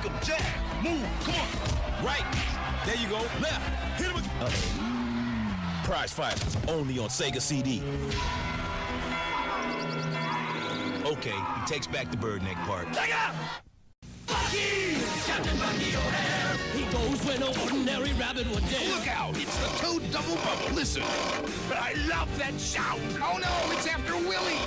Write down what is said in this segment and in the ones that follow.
him, jab, move, come on. Right, there you go, left, hit him with... Prize Fighters, only on Sega CD. Okay, he takes back the bird neck part. Take it out! Bucky! Captain Bucky O'Hare! He goes where no ordinary rabbit would dare. Look out, it's the Toad Double Bubble. Listen, I love that shout. Oh no, it's after Willie.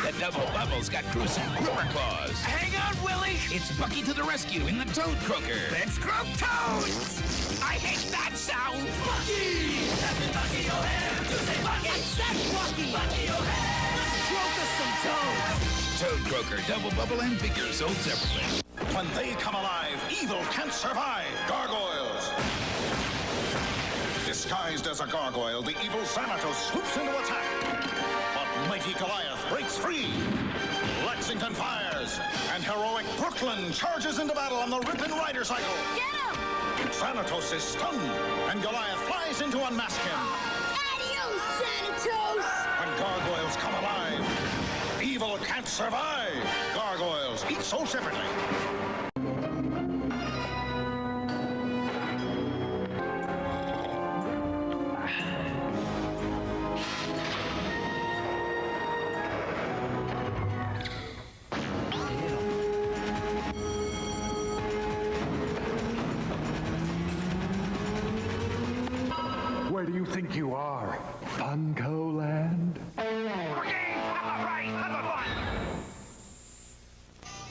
The Double Bubble's got gruesome gripper claws. Hang on, Willie. It's Bucky to the rescue in the Toad Croaker. Let's croak toads. I hate that sound. Bucky! Captain Bucky O'Hare! You say Bucky? That's Bucky! Bucky O'Hare! Let's croak us some toads. Toad Croaker, Double Bubble, and Figure sold separately. When they come alive, evil can't survive. Gargoyles. Disguised as a gargoyle, the evil Xanatos swoops into attack. But mighty Goliath breaks free. Lexington fires, and heroic Brooklyn charges into battle on the Ripon Rider cycle. Get him! Xanatos is stunned, and Goliath flies in to unmask him. Adios, Xanatos! When gargoyles come alive, evil can't survive. Gargoyles, each sold separately. Where do you think you are? Funko Land?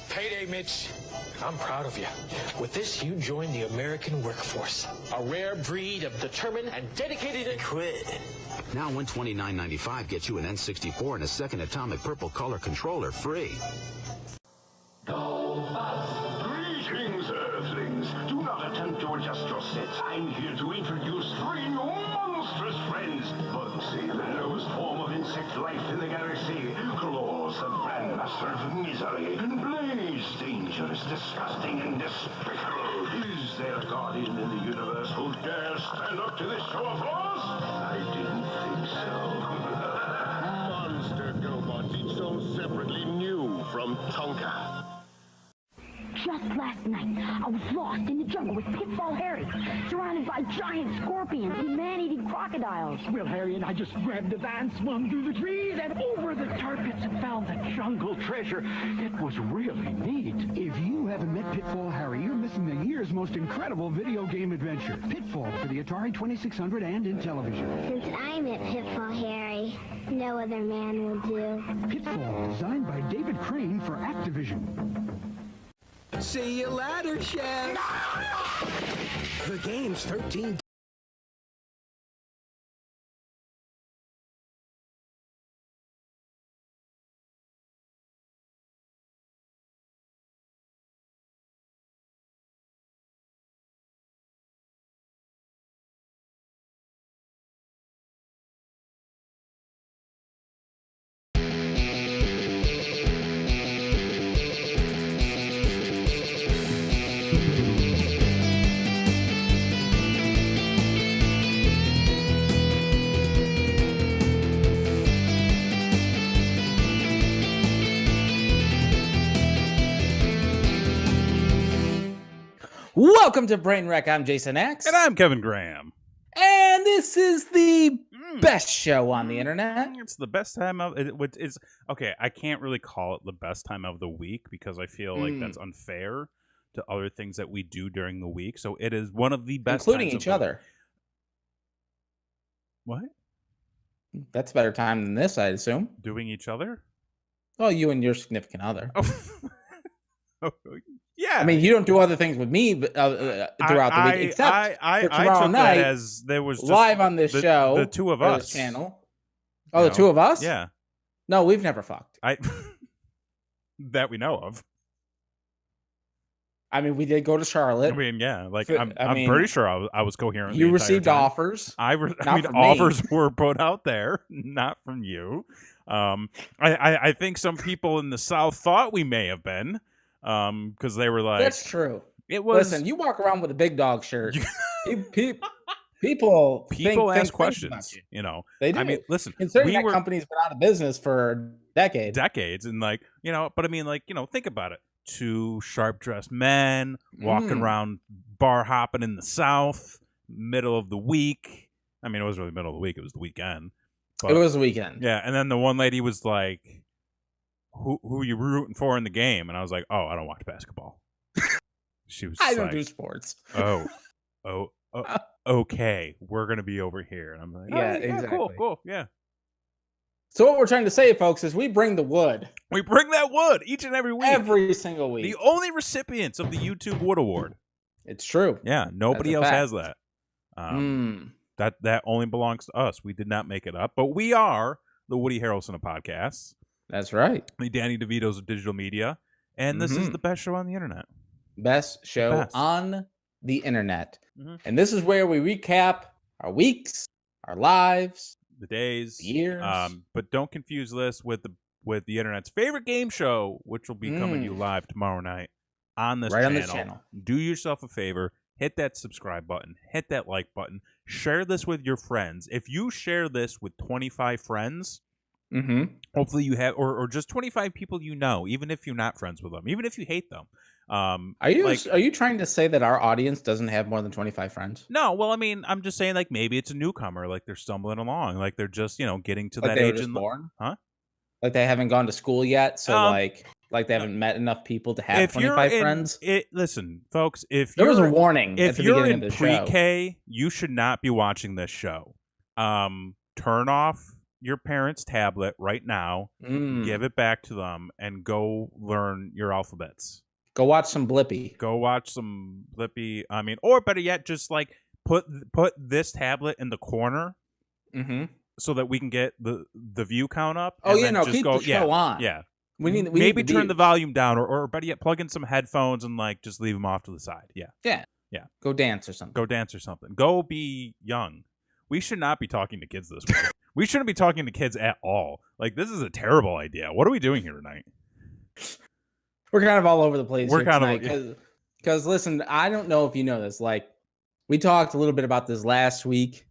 Payday, Mitch. I'm proud of you. With this, you join the American workforce. A rare breed of determined and dedicated cred. Now $129.95 gets you an N64 and a second atomic purple color controller free. Greetings, Earthlings. Do not attempt to adjust your sets. I'm here to introduce three monstrous friends. Bugsy, the lowest form of insect life in the galaxy. Claws, the grandmaster of misery. And Blaze, dangerous, disgusting, and despicable. Is there a guardian in the universe who dare stand up to this show of force? I didn't think so. Monster GoBots, each sold separately, new from Tonka. Just last night, I was lost in the jungle with Pitfall Harry, surrounded by giant scorpions and man-eating crocodiles. Well, Harry and I just grabbed the van, swung through the trees, and over the tar pits and found the jungle treasure. It was really neat. If you haven't met Pitfall Harry, you're missing the year's most incredible video game adventure. Pitfall for the Atari 2600 and in television. Since I met Pitfall Harry, no other man will do. Pitfall, designed by David Crane for Activision. See you later, Chef. The game's 13. Welcome to Brainwreck. I'm Jason X. And I'm Kevin Graham. And this is the best show on the internet. It's the best time of it's okay, I can't really call it the best time of the week because I feel like that's unfair to other things that we do during the week. So it is one of the best including times each other. What? That's a better time than this, I'd assume. Doing each other? Well, you and your significant other. Oh, yeah. I mean, you don't do other things with me throughout the week, except for tomorrow night, as there was just live on this show, the two of us, this channel. Oh, the two of us? Yeah. No, we've never fucked. That we know of. I mean, we did go to Charlotte. I mean, yeah, like I'm pretty sure I was coherent. You received offers. I mean, offers were put out there, not from you. I think some people in the South thought we may have been. Because they were like, that's true. It was. Listen, you walk around with a big dog shirt. People ask questions. You know, they do. I mean, listen, considering that company's been out of business for decades, and like, you know, but I mean, like, you know, think about it. two sharp-dressed men walking around bar hopping in the South, middle of the week. I mean, it wasn't really middle of the week. It was the weekend. But, it was the weekend. Yeah, and then the one lady was like, who are you rooting for in the game? And I was like, oh, I don't watch basketball. She was I don't do sports. Oh, okay. We're going to be over here. And I'm like, yeah, exactly. Cool, yeah. So what we're trying to say, folks, is we bring the wood. We bring that wood each and every week. Every single week. The only recipients of the YouTube Wood Award. It's true. Yeah, nobody else has that. That only belongs to us. We did not make it up, but we are the Woody Harrelson of podcasts. That's right. The Danny DeVito's of digital media, and this is the best show on the internet. Best show on the internet. And this is where we recap our weeks, our lives, the days, the years. But don't confuse this with the internet's favorite game show, which will be coming to you live tomorrow night on this channel. On this channel. Do yourself a favor, hit that subscribe button, hit that like button, share this with your friends. If you share this with 25 friends, hopefully you have, or just 25 people you know, even if you're not friends with them, even if you hate them. Are you trying to say that our audience doesn't have more than 25 friends? No, well, I mean, I'm just saying, like, maybe it's a newcomer, like they're stumbling along, like they're just, getting to like that age. Born? Huh? Like they haven't gone to school yet, so like they haven't met enough people to have 25 friends. Listen, folks, if there was a warning, if at the you're beginning in of the show. pre-K, you should not be watching this show. Turn off your parents' tablet right now, give it back to them, and go learn your alphabets. Go watch some Blippi. I mean, or better yet, just like put this tablet in the corner, so that we can get the view count up. Oh yeah, no, keep the show on. Yeah, we need maybe turn the volume down, or better yet, plug in some headphones and like just leave them off to the side. Yeah. Go dance or something. Go be young. We should not be talking to kids this way. We shouldn't be talking to kids at all. Like, this is a terrible idea. What are we doing here tonight? We're kind of all over the place. We're kind of because listen, I don't know if you know this. Like, we talked a little bit about this last week.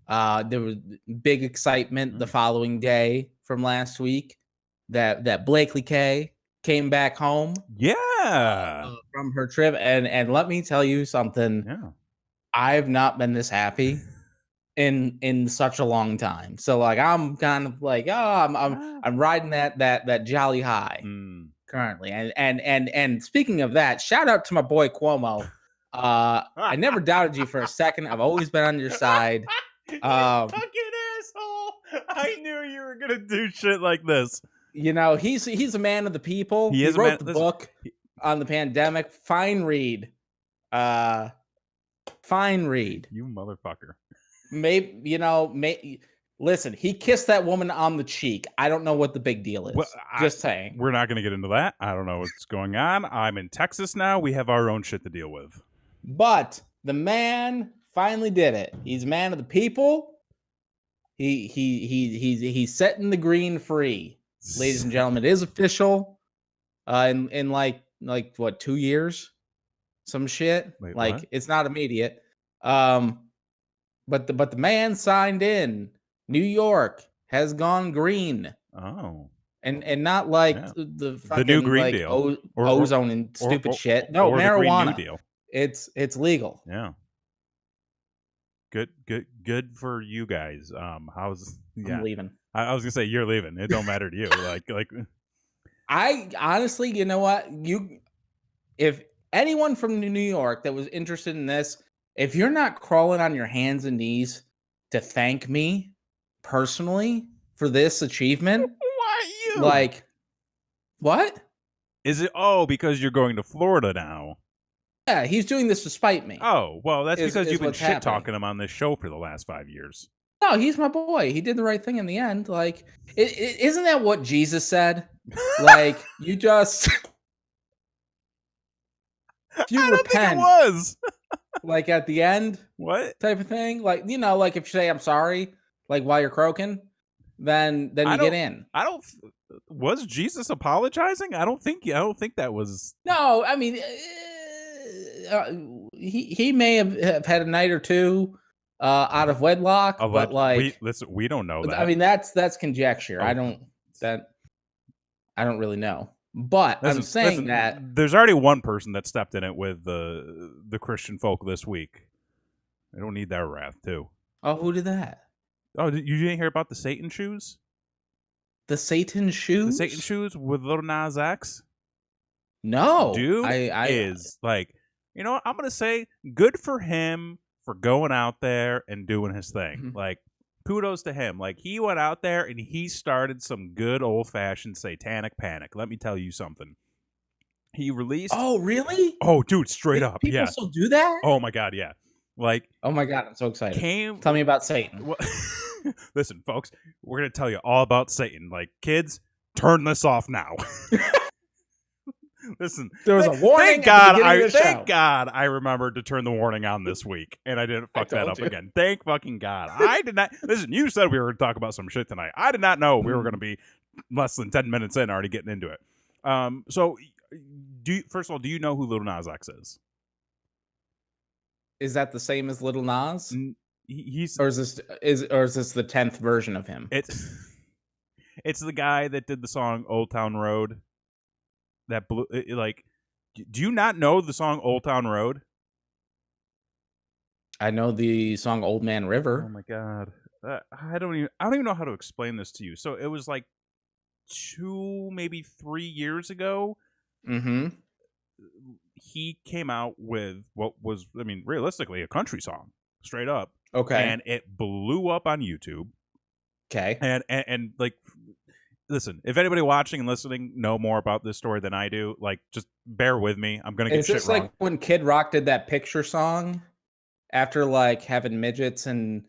There was big excitement the following day from last week that Blakely K came back home. Yeah, from her trip, and let me tell you something. Yeah, I've not been this happy in such a long time. So like, I'm kind of like, I'm riding that jolly high. Currently, and speaking of that, shout out to my boy Cuomo. I never doubted you for a second. I've always been on your side. You fucking asshole! I knew you were gonna do shit like this. He's a man of the people. He wrote the book on the pandemic. Fine read. Fine read. You motherfucker. Listen, he kissed that woman on the cheek. I don't know what the big deal is. Well, just saying. We're not going to get into that. I don't know what's going on. I'm in Texas now. We have our own shit to deal with. But the man finally did it. He's a man of the people. He's setting the green free. Ladies and gentlemen, it is official. In like what, 2 years? Some shit. Wait, like what? It's not immediate. But the man signed in. New York has gone green. Oh. And not like the fucking, new Green like, Deal. Ozone and stupid shit. No, marijuana. The Green New Deal. It's legal. Yeah. Good for you guys. I'm leaving. I was gonna say you're leaving. It don't matter to you. like I honestly, you know what? If anyone from New York that was interested in this, if you're not crawling on your hands and knees to thank me personally for this achievement, why you? Like, what? Is it? Oh, because you're going to Florida now. Yeah, he's doing this to spite me. Oh, well, that's because you've been shit talking him on this show for the last 5 years. No, he's my boy. He did the right thing in the end. Like, isn't that what Jesus said? Like, you just if you repent, think it was. Like at the end, what type of thing? Like, like if you say I'm sorry, like while you're croaking, then you get in. Was Jesus apologizing? I don't think that was. No, I mean, he may have had a night or two out of wedlock, but like, we don't know that. I mean, that's conjecture. I don't really know. But I'm saying that there's already one person that stepped in it with the Christian folk this week. I don't need their wrath too. Oh, who did that? Oh, you didn't hear about the Satan shoes? The Satan shoes? The Satan shoes with Lil Nas X? No. Dude is like, you know what? I'm going to say good for him for going out there and doing his thing. Mm-hmm. Like, kudos to him. Like, he went out there and he started some good old-fashioned satanic panic. Let me tell you something. He released... Oh, really? Oh, dude, straight up. People yeah. still do that? Oh, my God, yeah. Like, oh my God, I'm so excited. Tell me about Satan. Well, listen, folks, we're going to tell you all about Satan. Like, kids, turn this off now. Listen, there was a warning. Thank God I remembered to turn the warning on this week, and I didn't fuck that up again. Thank fucking God. I did not. Listen, you said we were going to talk about some shit tonight. I did not know we were going to be less than 10 minutes in already getting into it. So, first of all, do you know who Lil Nas X is? Is that the same as Lil Nas? He's or is this the 10th version of him? It's the guy that did the song Old Town Road. That blew, like, do you not know the song Old Town Road? I know the song Old Man River. Oh my God. I don't even know how to explain this to you. So it was like 2, maybe 3 years ago. Mm-hmm. He came out with what was, I mean, realistically, a country song, straight up. Okay. And it blew up on YouTube. Okay. And like, listen, if anybody watching and listening know more about this story than I do, like, just bear with me. I'm gonna get shit wrong. Is this like when Kid Rock did that Picture song after like having midgets and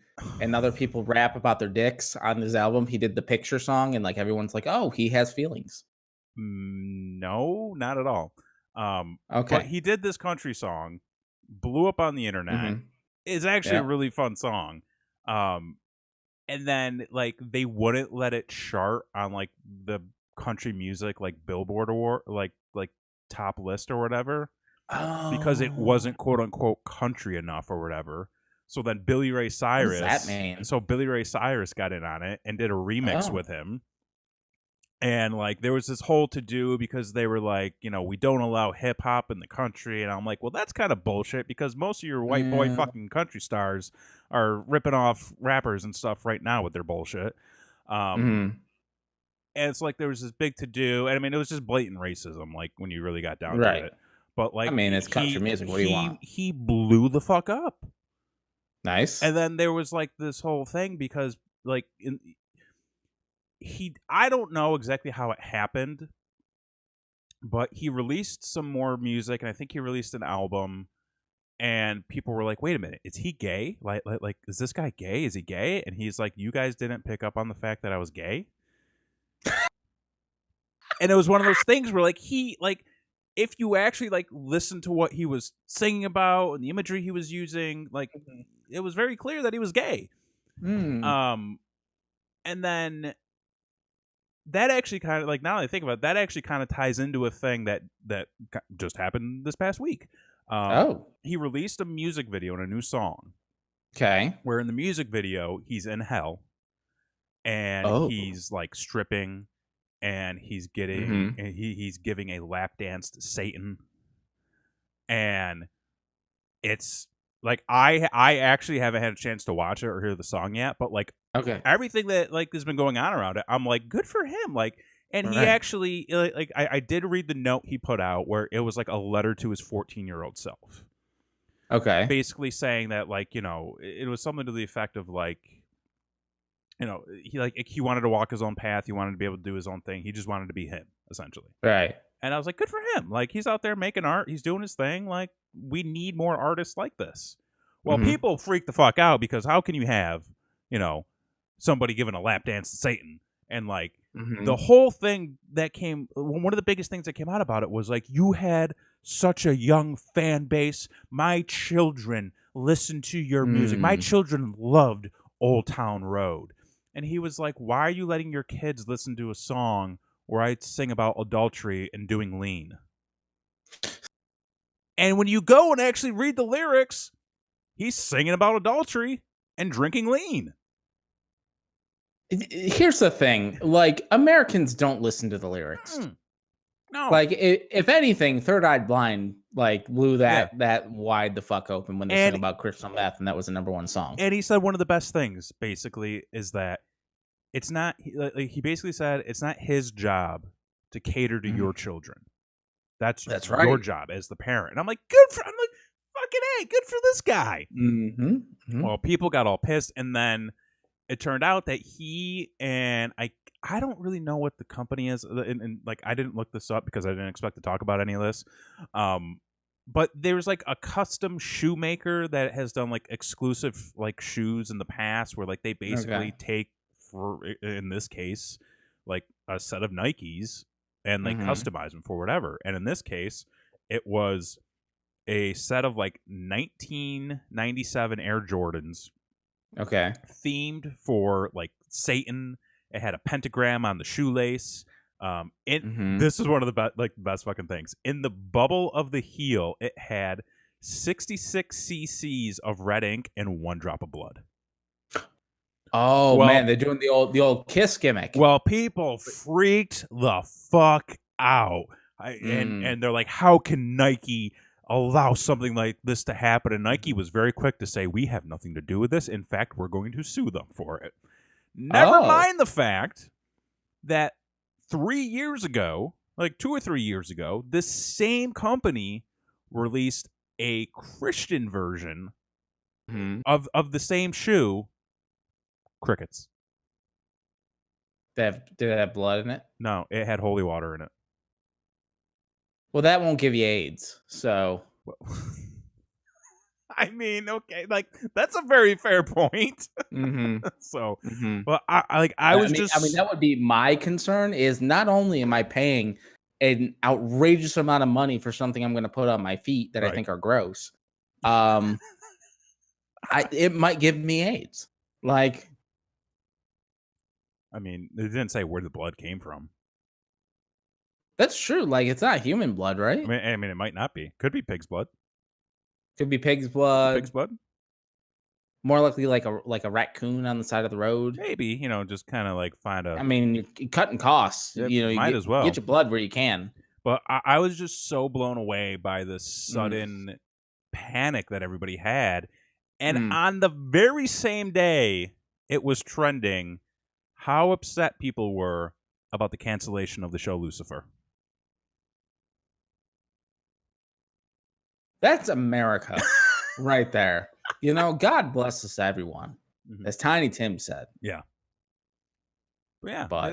other people rap about their dicks on his album? He did the Picture song, and like everyone's like, "Oh, he has feelings." No, not at all. Okay. But he did this country song, blew up on the internet. Mm-hmm. It's actually a really fun song. And then like they wouldn't let it chart on like the country music like Billboard award like top list or whatever. Because it wasn't quote unquote country enough or whatever. So then Billy Ray Cyrus, what does that mean? So Billy Ray Cyrus got in on it and did a remix with him. And like there was this whole to do because they were like, you know, we don't allow hip hop in the country, and I'm like, well, that's kind of bullshit because most of your white boy fucking country stars are ripping off rappers and stuff right now with their bullshit. And it's like there was this big to do, and I mean it was just blatant racism, like when you really got down to it. But like, I mean, it's country music. What do you want? He blew the fuck up. Nice. And then there was like this whole thing because like I don't know exactly how it happened, but he released some more music, and I think he released an album, and people were like, wait a minute, is he gay? Like is this guy gay? Is he gay? And he's like, you guys didn't pick up on the fact that I was gay? And it was one of those things where like he like if you actually like listen to what he was singing about and the imagery he was using, like it was very clear that he was gay. And then that actually kind of like, now that I think about it, that actually kind of ties into a thing that just happened this past week. He released a music video and a new song. Okay. Where in the music video he's in hell, and he's like stripping, and he's getting and he's giving a lap dance to Satan, and it's like I actually haven't had a chance to watch it or hear the song yet, but like everything that like has been going on around it, I'm like, good for him. Like, and he actually like I did read the note he put out where it was like a letter to his 14-year-old self. Okay. Basically saying that like, you know, it was something to the effect of like, you know, he wanted to walk his own path, he wanted to be able to do his own thing, he just wanted to be him, essentially. Right. And I was like, good for him. Like, he's out there making art, he's doing his thing. Like, we need more artists like this. Well, people freak the fuck out because how can you have, you know, somebody giving a lap dance to Satan? And like the whole thing that came, one of the biggest things that came out about it was like, you had such a young fan base. My children listened to your music. My children loved Old Town Road. And he was like, why are you letting your kids listen to a song where I sing about adultery and doing lean? And when you go and actually read the lyrics, he's singing about adultery and drinking lean. Here's the thing. Like, Americans don't listen to the lyrics. No. Like, if anything, Third Eye Blind like blew that wide the fuck open when they sang about crystal meth, and that was the #1 song. And he said one of the best things, basically, is that it's not. He basically said it's not his job to cater to your children. That's right. Your job as the parent. And I'm like, good for. I'm like, fucking A, good for this guy. Well, people got all pissed, and then it turned out that he and I don't really know what the company is, and like I didn't look this up because I didn't expect to talk about any of this. But there's like a custom shoemaker that has done like exclusive like shoes in the past, where like they basically take, for in this case, like a set of Nikes and they customize them for whatever. And in this case, it was a set of like 1997 Air Jordans. Okay. Themed for like Satan. It had a pentagram on the shoelace. This is one of the best fucking things. In the bubble of the heel, it had 66 cc's of red ink and 1 drop of blood. Oh, well, man, they're doing the old Kiss gimmick. Well, people freaked the fuck out. And they're like, how can Nike allow something like this to happen? And Nike was very quick to say, we have nothing to do with this. In fact, we're going to sue them for it. Never mind the fact that 3 years ago, like 2 or 3 years ago, this same company released a Christian version of the same shoe. Crickets. Did it have blood in it? No, it had holy water in it. Well, that won't give you AIDS, so... I mean, okay, like that's a very fair point. So, but I was just. I mean, that would be my concern. Is not only am I paying an outrageous amount of money for something I'm going to put on my feet that I think are gross, it might give me AIDS. Like, I mean, they didn't say where the blood came from. That's true. Like, it's not human blood, right? I mean, it might not be. Could be pig's blood. Could be pig's blood. Pig's blood. More likely like a raccoon on the side of the road. Maybe, just kind of like find a... I mean, you're cutting costs. Yeah, you might as well. Get your blood where you can. But I was just so blown away by the sudden panic that everybody had. And on the very same day, it was trending how upset people were about the cancellation of the show Lucifer. That's America right there. God bless us, everyone. As Tiny Tim said. Yeah. Yeah. But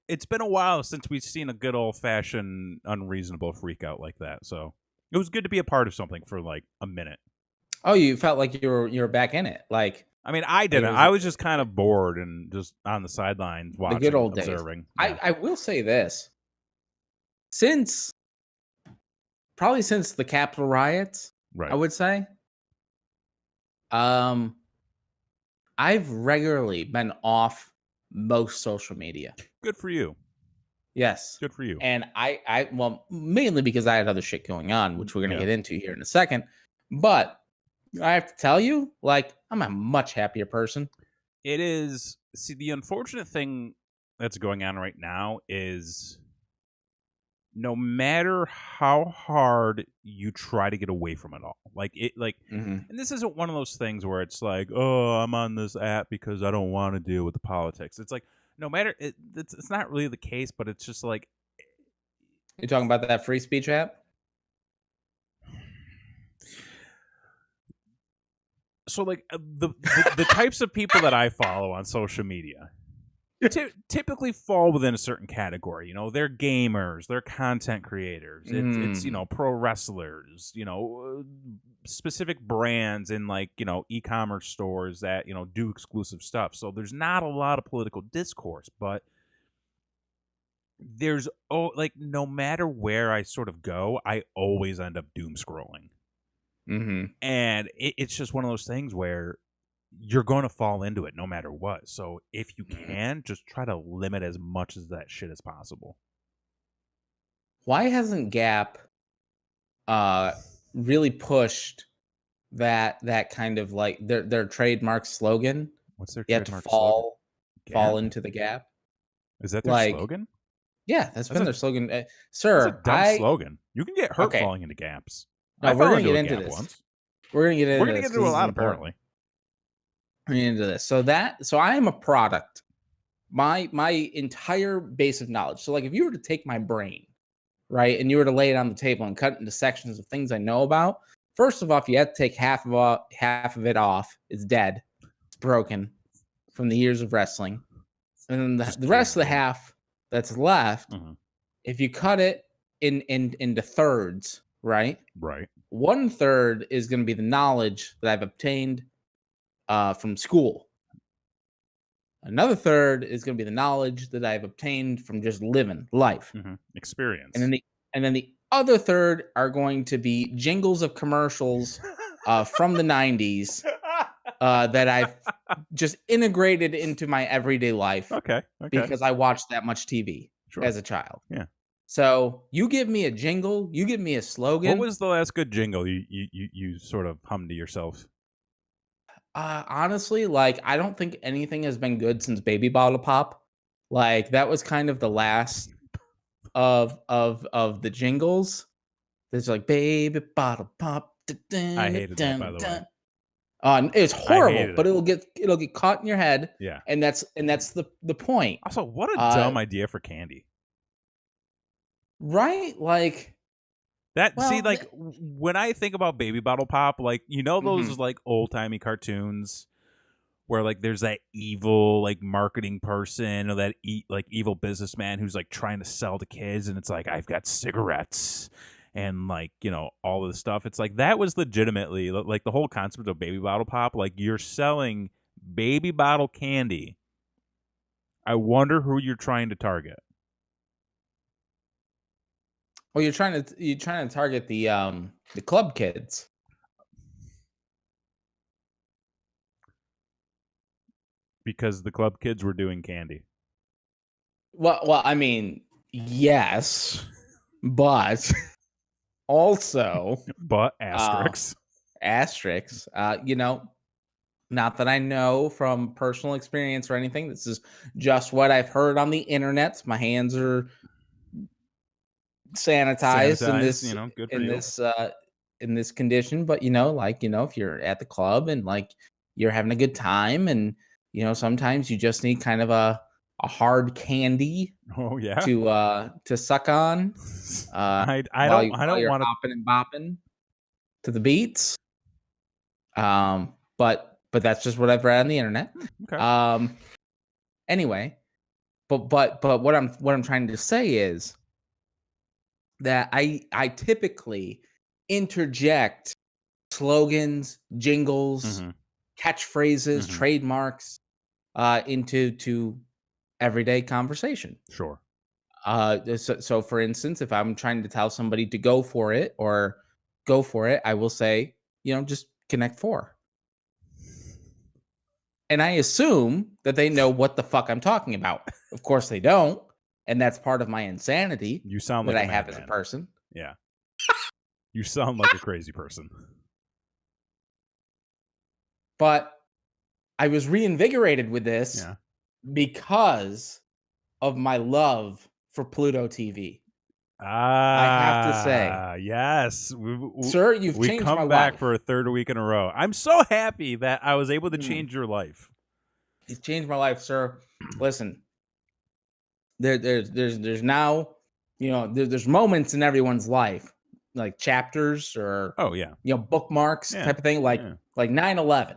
it's been a while since we've seen a good old-fashioned unreasonable freak out like that. So it was good to be a part of something for like a minute. Oh, you felt like you were back in it. Like, I mean, I didn't. I was just kind of bored and just on the sidelines watching, the good old observing. Days. Yeah. I will say this. Probably since the Capitol riots, right. I would say. I've regularly been off most social media. Good for you. Yes. Good for you. And well, mainly because I had other shit going on, which we're going to get into here in a second. But I have to tell you, like, I'm a much happier person. It is. See, the unfortunate thing that's going on right now is no matter how hard you try to get away from it all, and this isn't one of those things where it's like, oh, I'm on this app because I don't want to deal with the politics. It's like, no matter, it's not really the case, but it's just like. You're talking about that free speech app? So, like, the types of people that I follow on social media typically fall within a certain category. They're gamers, they're content creators, it's pro wrestlers, specific brands in like e-commerce stores that do exclusive stuff. So there's not a lot of political discourse, but there's no matter where I sort of go, I always end up doom scrolling. And it's just one of those things where you're going to fall into it no matter what. So if you can, just try to limit as much of that shit as possible. Why hasn't Gap really pushed that kind of like their trademark slogan? What's their trademark slogan? Fall into the gap. Is that their slogan? Yeah, that's been their slogan. That's a Sir, dumb slogan. You can get hurt falling into gaps. No, I we're fell going to into get a into gap this. once. We're going to get into We're gonna this. get into a lot, apparently. We're going to get into this. So I am a product. My entire base of knowledge. So like if you were to take my brain, right, and you were to lay it on the table and cut it into sections of things I know about, first of all, if you had to take half of it off, it's dead. It's broken from the years of wrestling. And then the rest of the half that's left, if you cut it into thirds, right? Right. 1/3 is going to be the knowledge that I've obtained from school. Another third is going to be the knowledge that I've obtained from just living life, experience. And then the other third are going to be jingles of commercials from the 90s that I've just integrated into my everyday life. Okay. Because I watched that much TV as a child. Yeah. So you give me a jingle, you give me a slogan. What was the last good jingle you sort of hummed to yourself? Honestly, like I don't think anything has been good since Baby Bottle Pop. Like that was kind of the last of the jingles. There's like Baby Bottle Pop. I hated that, by the way. It's horrible, but it'll get caught in your head. Yeah, and that's the point. Also, what a dumb idea for candy, right? Like that. Well, see, like when I think about Baby Bottle Pop, like those like old timey cartoons where like there's that evil like marketing person or that like evil businessman who's like trying to sell to kids, and it's like I've got cigarettes. And like all of the stuff, it's like that was legitimately like the whole concept of Baby Bottle Pop. Like you're selling baby bottle candy. I wonder who you're trying to target. Well, you're trying to target the club kids. Because the club kids were doing candy. Well, I mean, yes, but. Also, but asterisks, not that I know from personal experience or anything. This is just what I've heard on the internet. My hands are sanitized in this condition. But if you're at the club and like you're having a good time, and sometimes you just need kind of a hard candy. Oh yeah. To suck on. I don't want to hopping and bopping to the beats. But that's just what I've read on the internet. Okay. Anyway, but what I'm trying to say is that I typically interject slogans, jingles, catchphrases, trademarks into everyday conversation. Sure. So for instance, if I'm trying to tell somebody to go for it, I will say, just Connect 4. And I assume that they know what the fuck I'm talking about. Of course they don't. And that's part of my insanity. You sound like that I have as a person. Yeah. You sound like a crazy person. But I was reinvigorated with this. Yeah. Because of my love for PlutoTV. I have to say. Yes. Sir, you've changed my life. We come back for a third week in a row. I'm so happy that I was able to change your life. You've changed my life, sir. Listen, there's now, there's moments in everyone's life, like chapters or bookmarks type of thing, like 9/11.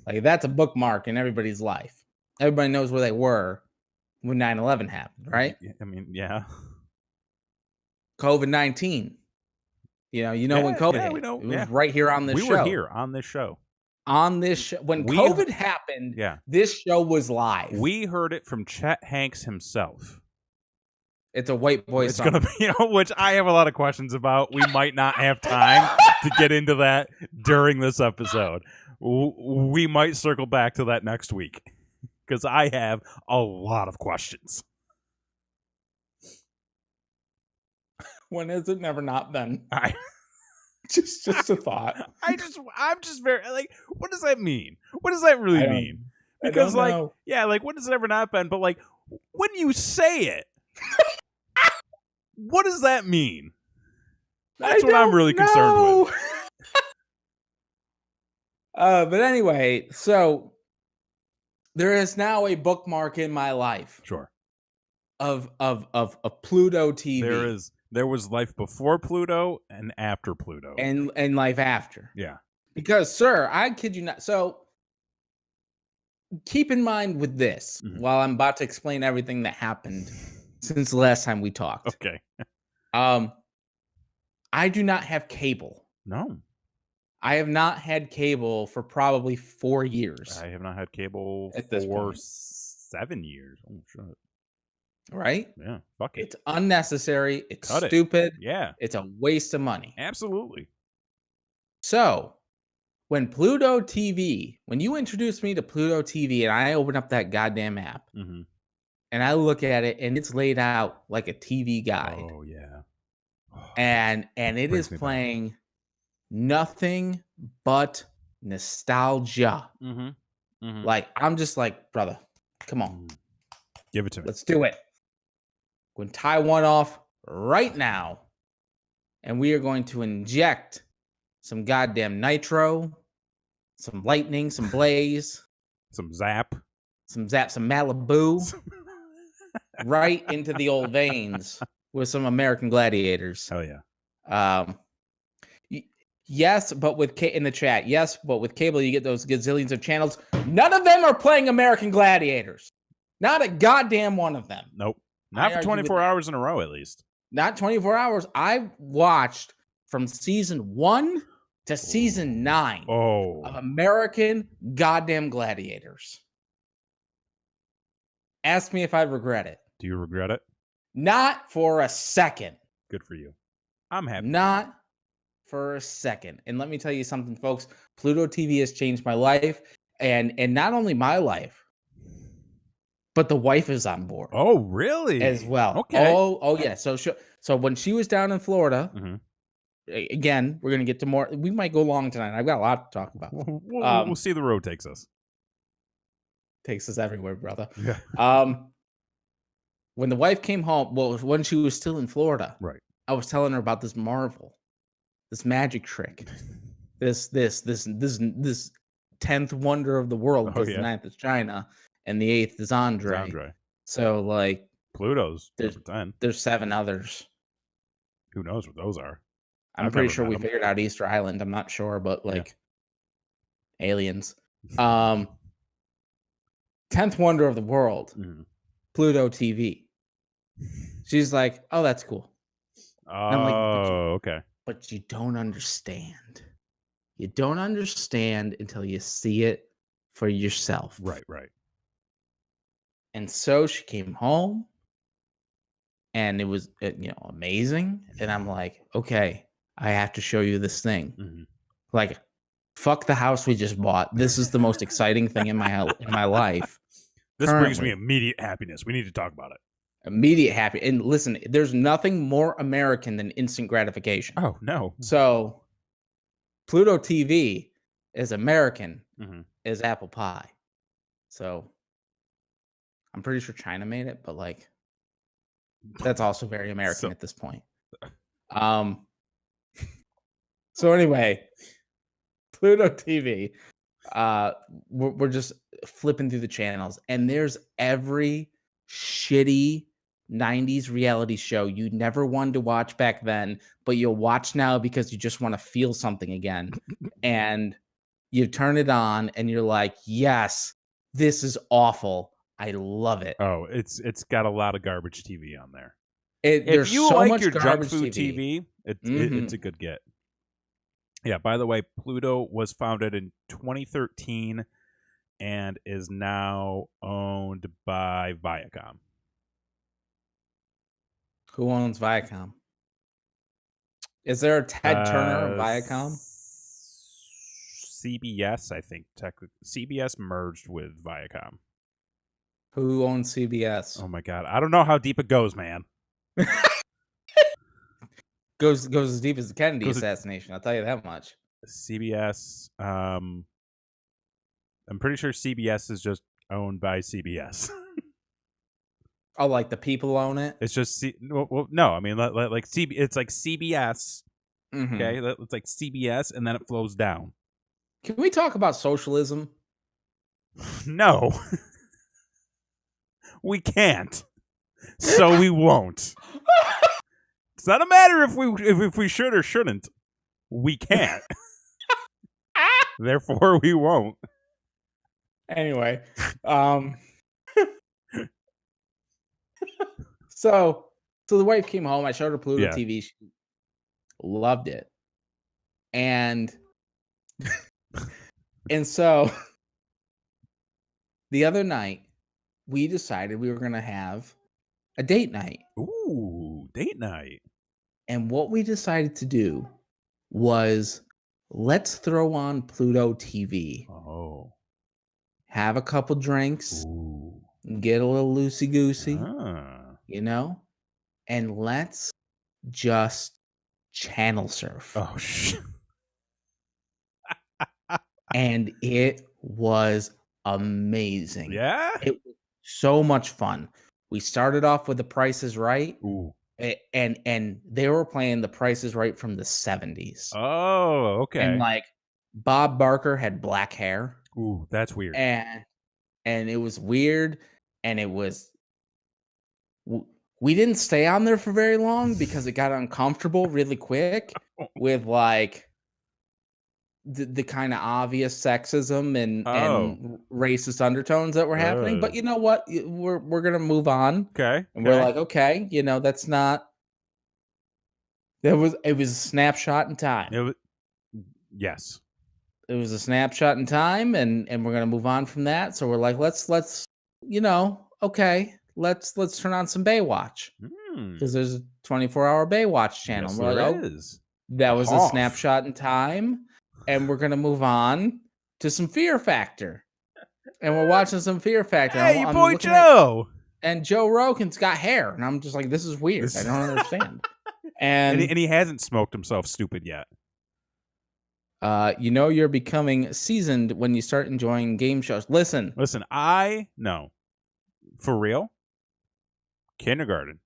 Like that's a bookmark in everybody's life. Everybody knows where they were when 9/11 happened, right? I mean, yeah. COVID-19. When COVID hit. It was right here on this show. We were here on this show. When COVID happened, this show was live. We heard it from Chet Hanks himself. It's a white boy song. It's going to be, which I have a lot of questions about. We might not have time to get into that during this episode. We might circle back to that next week. Because I have a lot of questions. When has it never not been? Just a thought. I'm just very like, what does that mean? What does that really mean? Because what has it ever not been? But like, when you say it, What does that mean? That's what I'm really concerned with. But anyway, so there is now a bookmark in my life. Sure. Of Pluto TV. There was life before Pluto and after Pluto. And life after. Yeah. Because, sir, I kid you not. So keep in mind with this, while I'm about to explain everything that happened since the last time we talked. Okay. I do not have cable. No. I have not had cable for probably 4 years. I have not had cable for 7 years. Oh, shit. Right? Yeah. Fuck it. It's unnecessary. It's Cut stupid. it. Yeah. It's a waste of money. Absolutely. So, when Pluto TV, when you introduced me to Pluto TV and I open up that goddamn app and I look at it and it's laid out like a TV guide. Oh, yeah. And it is playing nothing but nostalgia. Like, I'm just like, brother, come on. Give it to me. Let's do it. Going to tie one off right now. And we are going to inject some goddamn nitro, some lightning, some blaze, some zap, some Malibu, right into the old veins with some American Gladiators. Oh yeah. Yes, but with in the chat, yes, but with cable you get those gazillions of channels. None of them are playing American Gladiators. Not a goddamn one of them. Nope. Not for 24 hours in a row, at least. Not 24 hours. I watched from season 1 to season 9 of American goddamn Gladiators. Ask me if I regret it. Do you regret it? Not for a second. Good for you. I'm happy. Not for a second. And let me tell you something, folks. Pluto TV has changed my life. And not only my life, but the wife is on board. Oh, really? As well. Okay. Oh yeah. So when she was down in Florida, again, we're gonna get to more. We might go long tonight. I've got a lot to talk about. We'll see the road takes us. Takes us everywhere, brother. Yeah. When the wife came home, well, when she was still in Florida, right? I was telling her about this marvel, this magic trick, this 10th wonder of the world. Because the 9th is China. And the 8th is Andre. So, like, Pluto's there's 10. There's 7 others. Who knows what those are? I'm pretty sure we figured out Easter Island. I'm not sure, but like aliens. 10th wonder of the world, Pluto TV. She's like, oh, that's cool. I'm like, okay. But you don't understand. You don't understand until you see it for yourself. Right. And so she came home and it was, amazing. And I'm like, okay, I have to show you this thing. Like, fuck the house we just bought. This is the most exciting thing in my life. This brings me immediate happiness. We need to talk about it. Immediate happy. And listen, there's nothing more American than instant gratification. Oh, no. So Pluto TV is American as apple pie. So I'm pretty sure China made it, but like that's also very American at this point. So anyway, Pluto TV, we're just flipping through the channels, and there's every shitty 90s reality show you never wanted to watch back then, but you'll watch now because you just want to feel something again. And you turn it on and you're like, yes, this is awful. I love it. Oh, it's got a lot of garbage TV on there. There's if you so like much your junk garbage food TV, it's a good get. Yeah, by the way, Pluto was founded in 2013 and is now owned by Viacom. Who owns Viacom? Is there a Ted Turner of Viacom? CBS, I think. CBS merged with Viacom. Who owns CBS? Oh my god, I don't know how deep it goes, man. goes as deep as the Kennedy assassination. I'll tell you that much. CBS. I'm pretty sure CBS is just owned by CBS. Oh, like the people own it? It's just no. I mean, like it's like CBS. Mm-hmm. Okay, it's like CBS, and then it flows down. Can we talk about socialism? No, we can't. So we won't. It's not a matter if we should or shouldn't. We can't. Therefore, we won't. Anyway, so the wife came home. I showed her Pluto TV. She loved it, and so the other night we decided we were going to have a date night. Ooh, date night. And what we decided to do was let's throw on Pluto TV. Oh. Have a couple drinks. Ooh. Get a little loosey-goosey. Ah. You know? And let's just channel surf. Oh, shit. And it was amazing. Yeah? It was so much fun. We started off with The Price is Right. Ooh. And they were playing The Price is Right from the 70s. Oh, okay. And like Bob Barker had black hair. Ooh, that's weird. And it was weird, and it was we didn't stay on there for very long because it got uncomfortable really quick with like the kind of obvious sexism and racist undertones that were happening. But you know what? We're gonna move on. Okay. And we're like, okay, you know, that's not. It was a snapshot in time. Yes. It was a snapshot in time, and we're gonna move on from that. So we're like, let's you know, okay, let's turn on some Baywatch because there's a 24-hour Baywatch channel. Yes, we're like, there is. That was a snapshot in time, and we're gonna move on to some Fear Factor, and we're watching some Fear Factor. Hey, your boy Joe. And Joe Rogan's got hair, and I'm just like, this is weird. I don't understand. And he hasn't smoked himself stupid yet. You know you're becoming seasoned when you start enjoying game shows. Listen, I know, for real. Kindergarten,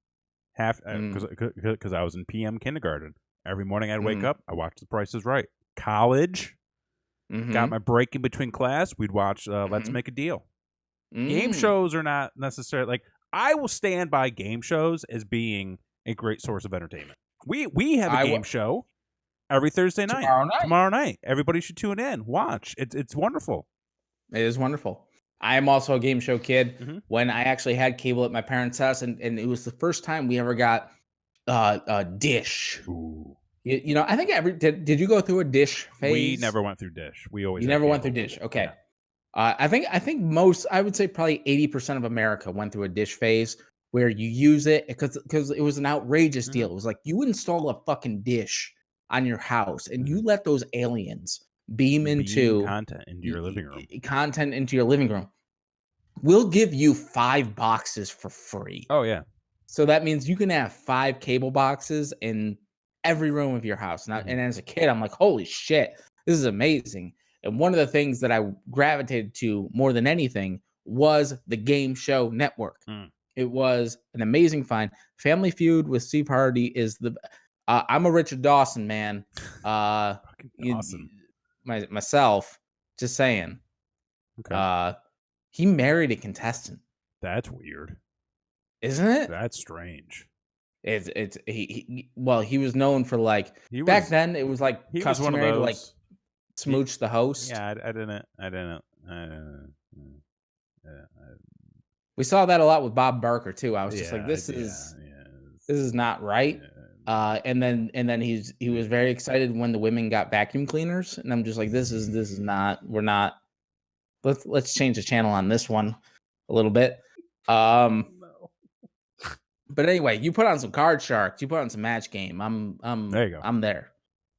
because I was in PM kindergarten. Every morning I'd wake up, I watched The Price is Right. College, got my break in between class. We'd watch Let's Make a Deal. Game shows are not necessarily like I will stand by game shows as being a great source of entertainment. We have a game show. Every Thursday night. Tomorrow night. Everybody should tune in. Watch. It's wonderful. It is wonderful. I am also a game show kid. When I actually had cable at my parents' house, and it was the first time we ever got a Dish. Ooh. You know, I think did you go through a Dish phase? We never went through Dish. We always never went through Dish. Okay. Yeah. I think most, I would say probably 80% of America went through a Dish phase where you use it because it was an outrageous deal. It was like you install a fucking Dish on your house and you let those aliens beam content into your living room. We'll give you 5 boxes for free. Oh yeah. So that means you can have 5 cable boxes in every room of your house. And as a kid, I'm like, holy shit, this is amazing. And one of the things that I gravitated to more than anything was the Game Show Network. It was an amazing find. Family Feud with Steve Harvey is the I'm a Richard Dawson man. Awesome. Myself, just saying. Okay. He married a contestant. That's weird, isn't it? That's strange. He was known for like back then. It was like customary to like smooch the host. Yeah, I didn't. We saw that a lot with Bob Barker too. I was just like, this is not right. And then he was very excited when the women got vacuum cleaners, and I'm just like, this is not. We're not. Let's change the channel on this one a little bit. But anyway, you put on some Card Sharks. You put on some Match Game. There you go. I'm there.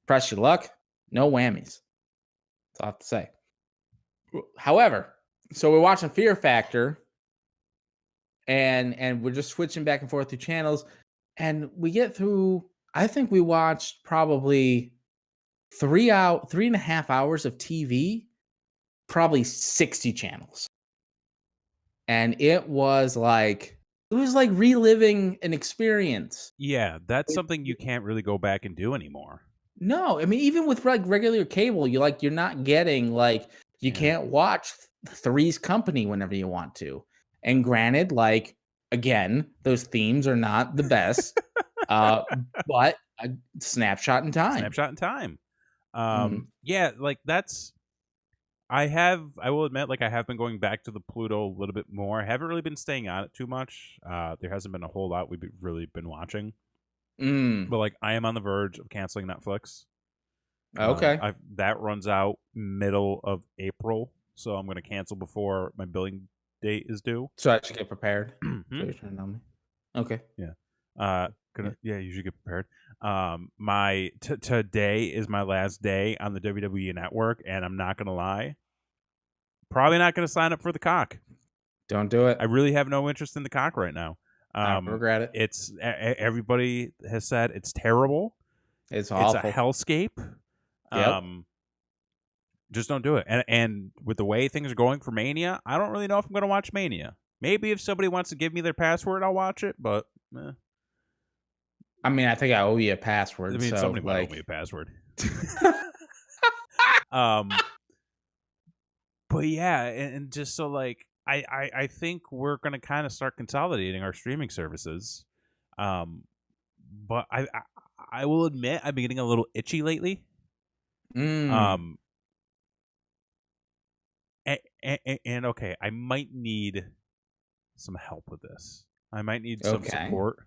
Press your luck. No whammies. That's all I have to say. However, so we're watching Fear Factor, and we're just switching back and forth through channels, and we get through. I think we watched probably 3.5 hours of TV, probably 60 channels, and it was like It was like reliving an experience. Yeah, that's something you can't really go back and do anymore. No, I mean, even with like regular cable, you're not getting like you can't watch Three's Company whenever you want to. And granted, like again, those themes are not the best, but a snapshot in time. Snapshot in time. Yeah, like that's. I will admit, like I have been going back to the Pluto a little bit more. I haven't really been staying on it too much. There hasn't been a whole lot we've really been watching. But like I am on the verge of canceling Netflix. Okay. That runs out middle of April, so I'm going to cancel before my billing date is due. So I should get prepared. So you're trying to tell me. Okay. Yeah. You should get prepared. Today is my last day on the WWE Network, and I'm not going to lie. Probably not going to sign up for the cock. Don't do it. I really have no interest in the cock right now. I regret it. It's everybody has said it's terrible. It's awful. It's a hellscape. Yep. Just don't do it. And with the way things are going for Mania, I don't really know if I'm going to watch Mania. Maybe if somebody wants to give me their password, I'll watch it. But I mean, I think I owe you a password. I mean, so, somebody like... might owe me a password. But yeah, and just so like I think we're gonna kind of start consolidating our streaming services. But I will admit I've been getting a little itchy lately. And okay, I might need some help with this. I might need some support.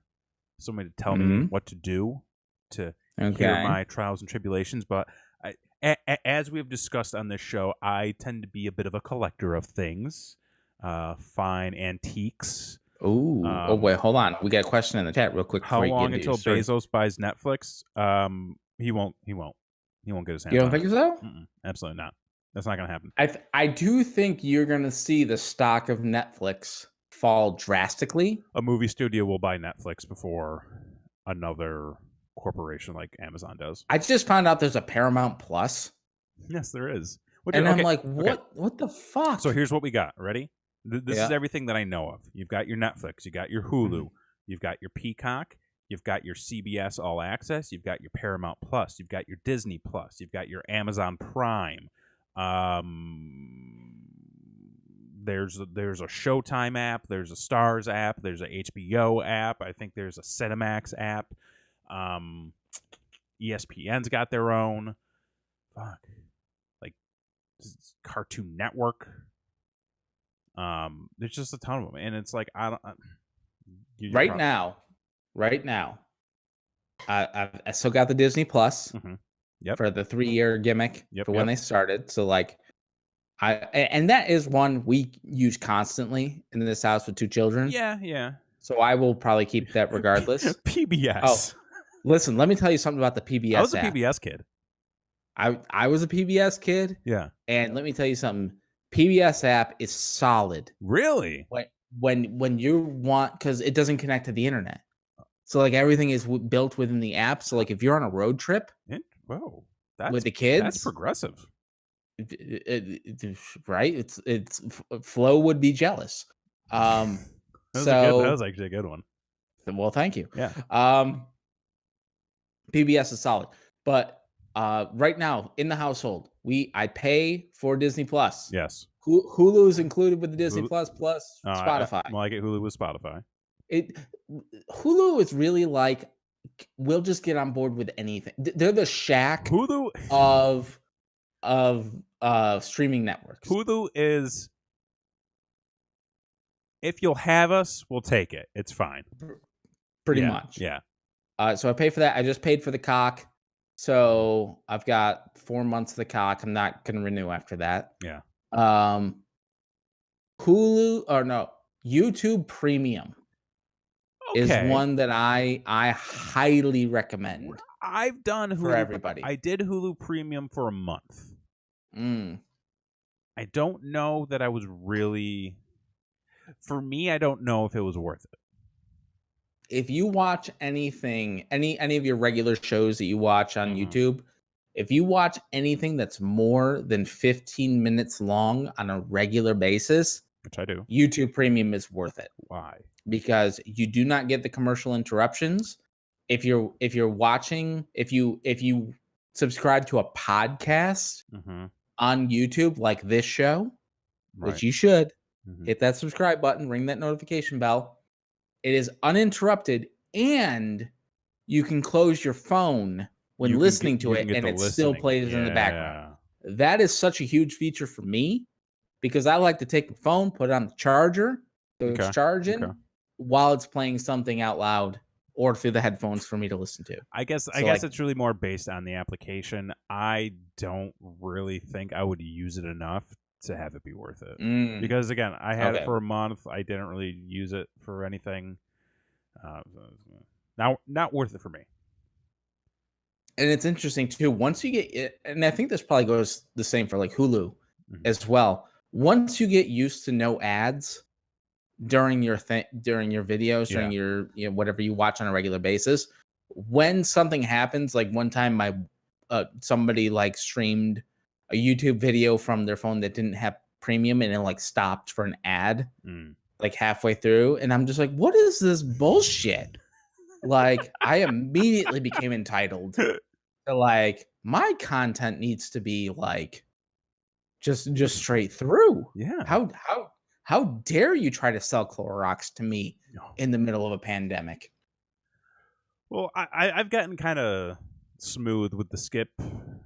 Somebody to tell me what to do to hear my trials and tribulations. But as we've discussed on this show, I tend to be a bit of a collector of things, fine antiques. Ooh. Oh, wait, hold on. We got a question in the chat real quick. How long until Bezos buys Netflix? He won't get his hands on it. You don't think so? Absolutely not. That's not going to happen. I do think you're going to see the stock of Netflix fall drastically. A movie studio will buy Netflix before another corporation like Amazon does. I just found out there's a Paramount Plus. Yes, there is. And I'm like, what the fuck? So here's what we got. Ready? This is everything that I know of. You've got your Netflix. You got your Hulu. You've got your Peacock. You've got your CBS All Access. You've got your Paramount Plus. You've got your Disney Plus. You've got your Amazon Prime. There's a Showtime app. There's a Stars app. There's a HBO app. I think there's a Cinemax app. ESPN's got their own. Fuck. Like Cartoon Network. There's just a ton of them, and it's like Right now, I still got the Disney Plus for the 3-year gimmick for when they started. So like, and that is one we use constantly in this house with 2 children. Yeah. So I will probably keep that regardless. PBS. Oh, listen, let me tell you something about the PBS. I was a PBS kid. I was a PBS kid. Yeah. And let me tell you something. PBS app is solid. Really? When you want, because it doesn't connect to the internet. So like everything is built within the app. So like if you're on a road trip, with the kids, that's progressive. Right? It's Flo would be jealous. That was actually a good one. Well, thank you. Yeah. PBS is solid, but right now in the household, I pay for Disney Plus. Yes. Hulu is included with the Disney Plus Spotify. I get Hulu with Spotify. Hulu is really like, we'll just get on board with anything. They're the Shaq of streaming networks. Hulu is, if you'll have us, we'll take it. It's fine. Pretty much. Yeah. So I pay for that. I just paid for the cock. So I've got 4 months of the cock. I'm not going to renew after that. Yeah. YouTube Premium is one that I highly recommend. I've done Hulu for everybody. I did Hulu Premium for a month. I don't know that I was really. For me, I don't know if it was worth it. If you watch anything, any of your regular shows that you watch on YouTube, if you watch anything that's more than 15 minutes long on a regular basis, which I do, YouTube Premium is worth it. Why? Because you do not get the commercial interruptions. If you're watching, if you subscribe to a podcast on YouTube like this show, which you should, hit that subscribe button, ring that notification bell. It is uninterrupted, and you can close your phone when listening to it, and it still plays in the background. That is such a huge feature for me, because I like to take the phone, put it on the charger, so it's charging while it's playing something out loud or through the headphones for me to listen to. I guess it's really more based on the application. I don't really think I would use it enough to have it be worth it. Because again, I had it for a month. I didn't really use it for anything. Now, not worth it for me. And it's interesting too. Once you get it, and I think this probably goes the same for like Hulu as well. Once you get used to no ads during your videos, during your whatever you watch on a regular basis, when something happens, like one time my somebody like streamed a YouTube video from their phone that didn't have premium, and it like stopped for an ad like halfway through, and I'm just like, what is this bullshit? Like, I immediately became entitled to, like, my content needs to be like just straight through. Yeah. How dare you try to sell Clorox to me in the middle of a pandemic? Well, I've gotten kind of smooth with the skip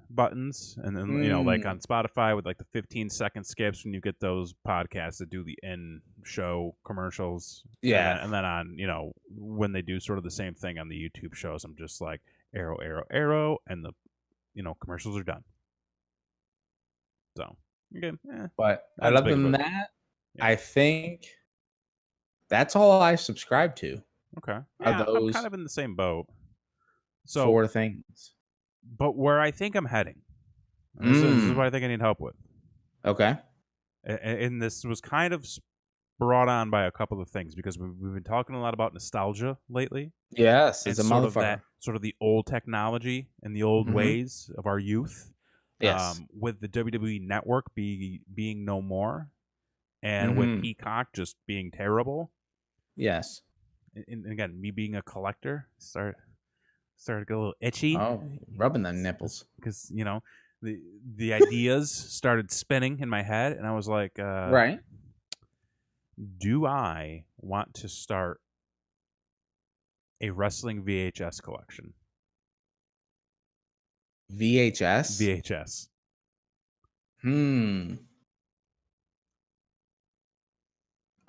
buttons, and then like on Spotify with like the 15-second skips when you get those podcasts that do the end show commercials. And then on when they do sort of the same thing on the YouTube shows, I'm just like arrow, arrow, arrow, and the commercials are done. So but other than that, I think that's all I subscribe to. Okay. Yeah, I'm kind of in the same boat. So 4 things. But where I think I'm heading, this is what I think I need help with. Okay. And this was kind of brought on by a couple of things, because we've been talking a lot about nostalgia lately. Yes, it's a sort motherfucker. Of that, sort of the old technology and the old ways of our youth. Yes. With the WWE Network being no more, and with Peacock just being terrible. Yes. And again, me being a collector, started to get a little itchy. Oh, rubbing the nipples. Because, the ideas started spinning in my head, and I was like, right. Do I want to start a wrestling VHS collection? VHS?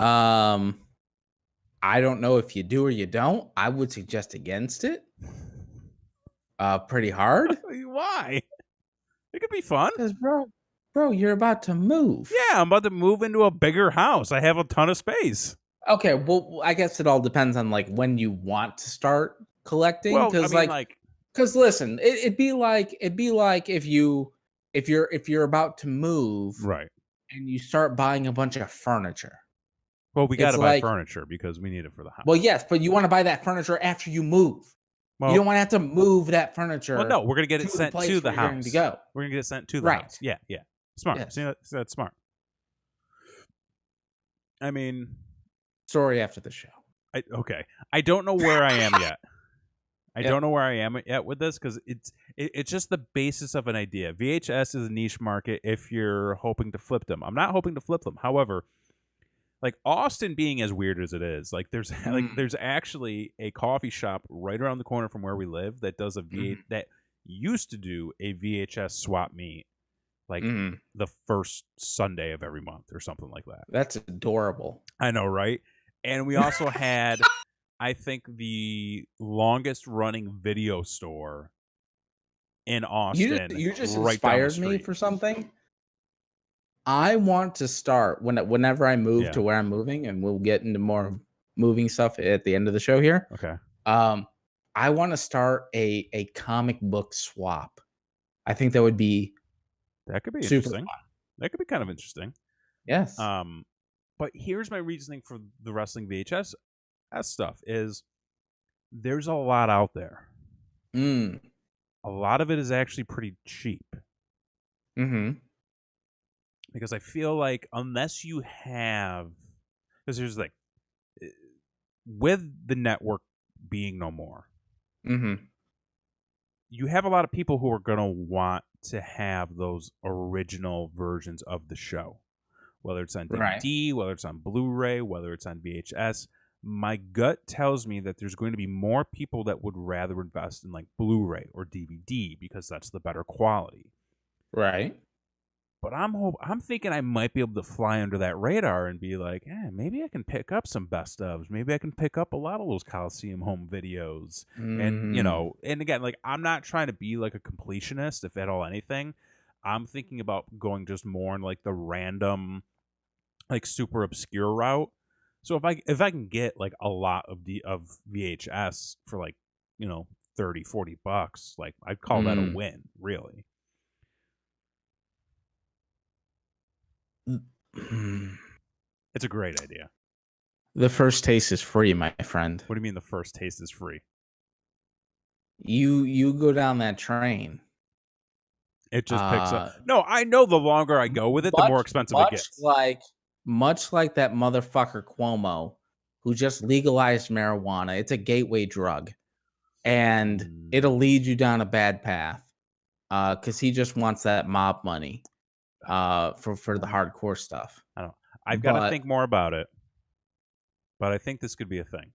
I don't know if you do or you don't. I would suggest against it. Pretty hard. Why? It could be fun. Because, bro, you're about to move. Yeah, I'm about to move into a bigger house. I have a ton of space. Okay, well, I guess it all depends on like when you want to start collecting. Well, because because listen, it'd be like if you're about to move, right, and you start buying a bunch of furniture. Well, we got to buy furniture because we need it for the house. Well, yes, but you want to buy that furniture after you move. Well, you don't want to have to move that furniture. Well, no, we're going to get it sent to the house. We're going to get it sent to the house. Yeah. Smart. Yes. See, that's smart. I mean, story after the show. Okay. I don't know where I am yet. I don't know where I am yet with this, because it's just the basis of an idea. VHS is a niche market if you're hoping to flip them. I'm not hoping to flip them. However, like Austin being as weird as it is, like there's actually a coffee shop right around the corner from where we live that does that used to do a VHS swap meet, like the first Sunday of every month or something like that. That's adorable. I know, right? And we also had, I think, the longest running video store in Austin. You just right inspired me for something. I want to start whenever I move to where I'm moving, and we'll get into more moving stuff at the end of the show here. Okay. I want to start a comic book swap. I think that could be interesting. That could be kind of interesting. Yes. But here's my reasoning for the wrestling VHS stuff is there's a lot out there. A lot of it is actually pretty cheap. Because I feel like unless you have, because here's the thing, with the network being no more, you have a lot of people who are going to want to have those original versions of the show, whether it's on DVD, whether it's on Blu-ray, whether it's on VHS. My gut tells me that there's going to be more people that would rather invest in like Blu-ray or DVD because that's the better quality. Right. But I'm thinking I might be able to fly under that radar and be like, maybe I can pick up some best ofs. Maybe I can pick up a lot of those Coliseum home videos. And, you know, and again, like, I'm not trying to be like a completionist, if at all anything. I'm thinking about going just more in like the random, like super obscure route. So if I can get like a lot of VHS for like, you know, $30-$40, like I'd call that a win, really. It's a great idea. The first taste is free, my friend. What do you mean the first taste is free? You go down that train. It just picks up. No, I know the longer I go with it, the more expensive it gets. Much like that motherfucker Cuomo, who just legalized marijuana. It's a gateway drug, and it'll lead you down a bad path. Because he just wants that mob money. For the hardcore stuff. I don't. I've got to think more about it, but I think this could be a thing.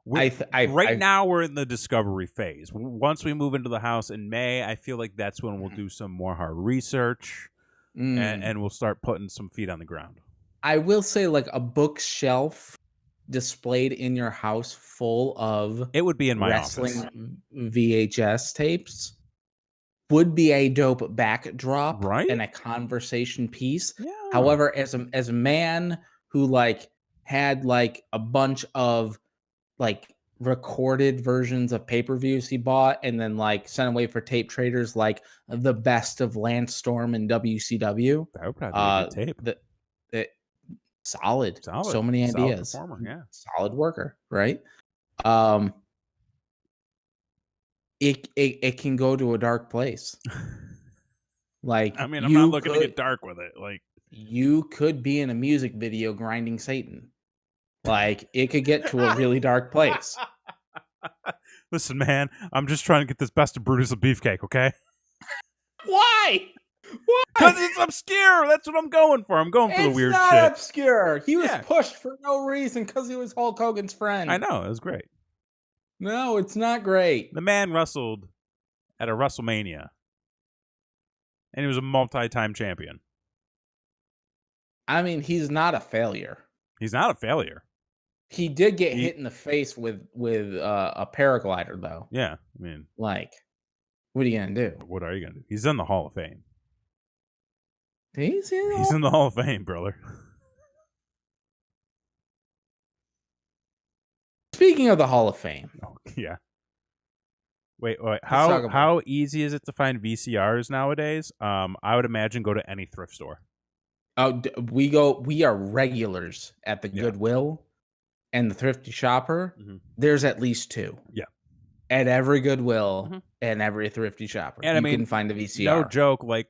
Right now, we're in the discovery phase. Once we move into the house in May, I feel like that's when we'll do some more hard research, and we'll start putting some feet on the ground. I will say, like a bookshelf displayed in your house full of it would be in my wrestling office. VHS tapes would be a dope backdrop, right? And a conversation piece. Yeah. However, as a man who like had like a bunch of like recorded versions of pay-per-views he bought and then like sent away for tape traders, like the best of Lance Storm and WCW. That would probably be a good tape. Solid. So many ideas. Solid performer, yeah. Solid worker, right? It can go to a dark place. Like, I mean, I'm not looking to get dark with it. Like, you could be in a music video grinding Satan. Like, it could get to a really dark place. Listen, man, I'm just trying to get this best of Brutus of Beefcake, okay? Why? Because it's obscure. That's what I'm going for. I'm going for the weird shit. It's not obscure. He was pushed for no reason because he was Hulk Hogan's friend. I know. It was great. No, it's not great. The man wrestled at a WrestleMania, and he was a multi-time champion. I mean, he's not a failure. He's not a failure. He did get hit in the face with a paraglider, though. Yeah, I mean, like, what are you gonna do? What are you gonna do? He's in the Hall of Fame. He's in the Hall of Fame, brother. Speaking of the Hall of Fame. Oh, yeah. Wait. How easy is it to find VCRs nowadays? I would imagine go to any thrift store. Oh, we are regulars at the Goodwill and the Thrifty Shopper. There's at least two. Yeah. At every Goodwill and every Thrifty Shopper. And you can find a VCR. No joke, like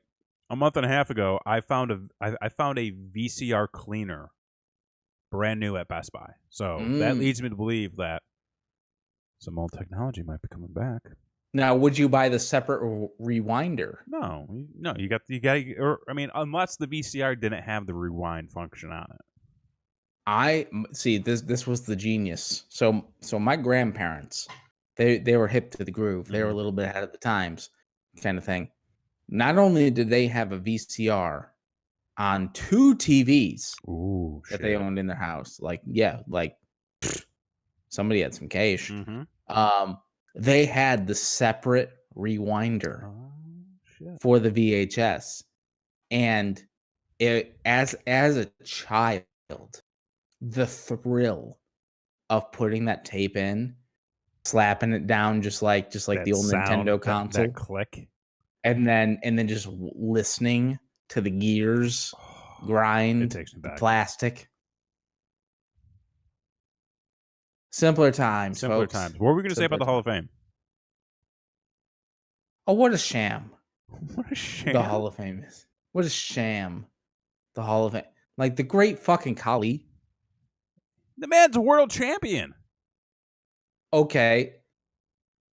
a month and a half ago, I found a VCR cleaner brand new at Best Buy. So that leads me to believe that some old technology might be coming back. Now, would you buy the separate rewinder? No, you got, or I mean, unless the VCR didn't have the rewind function on it. I see this was the genius. So my grandparents, they were hip to the groove. They were a little bit ahead of the times, kind of thing. Not only did they have a VCR on two TVs that they owned in their house, somebody had some cash. They had the separate rewinder for the VHS, and it as a child, the thrill of putting that tape in, slapping it down just like the old Nintendo console, that click, and then just listening to the gears grind, it takes me back. Plastic. Simpler times, folks. What were we going to say about the Hall of Fame? Oh, what a sham. What a sham. The Hall of Fame is. What is sham? The Hall of Fame. Like the great fucking Khali. The man's a world champion. Okay.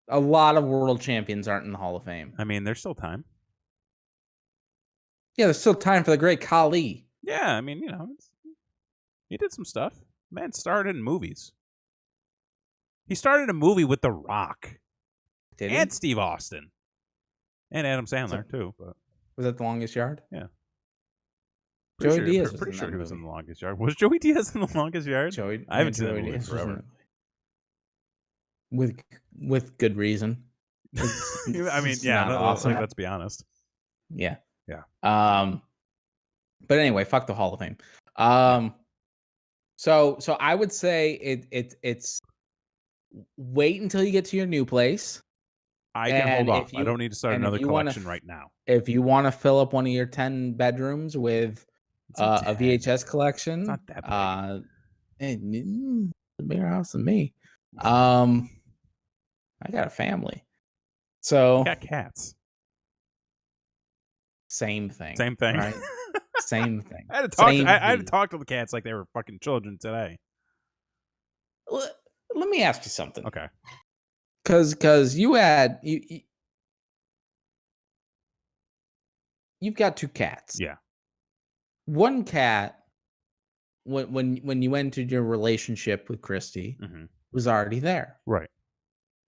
A lot of world champions aren't in the Hall of Fame. I mean, there's still time. Yeah, there's still time for the great Khali. Yeah, I mean, he did some stuff. Man started in movies. He started a movie with The Rock. Did and he? Steve Austin. And Adam Sandler, too. But was that The Longest Yard? Yeah. Joey Diaz Pretty sure he was in The Longest Yard. Was Joey Diaz in The Longest Yard? I haven't seen that movie forever. With good reason. I mean, yeah, awesome. Let's be honest. Yeah. Yeah. But anyway, fuck the Hall of Fame. So I would say it's wait until you get to your new place. I can hold off. I don't need to start another collection right now. If you want to fill up one of your 10 bedrooms with a VHS collection, it's not that big. It's a bigger house than me. I got a family, so I got cats. Same thing. Same thing. Right? Same thing. I had to talk. I had to talk to the cats like they were fucking children today. Let me ask you something. Okay. Because you've got 2 cats. Yeah. One cat, when you entered your relationship with Christy, was already there. Right.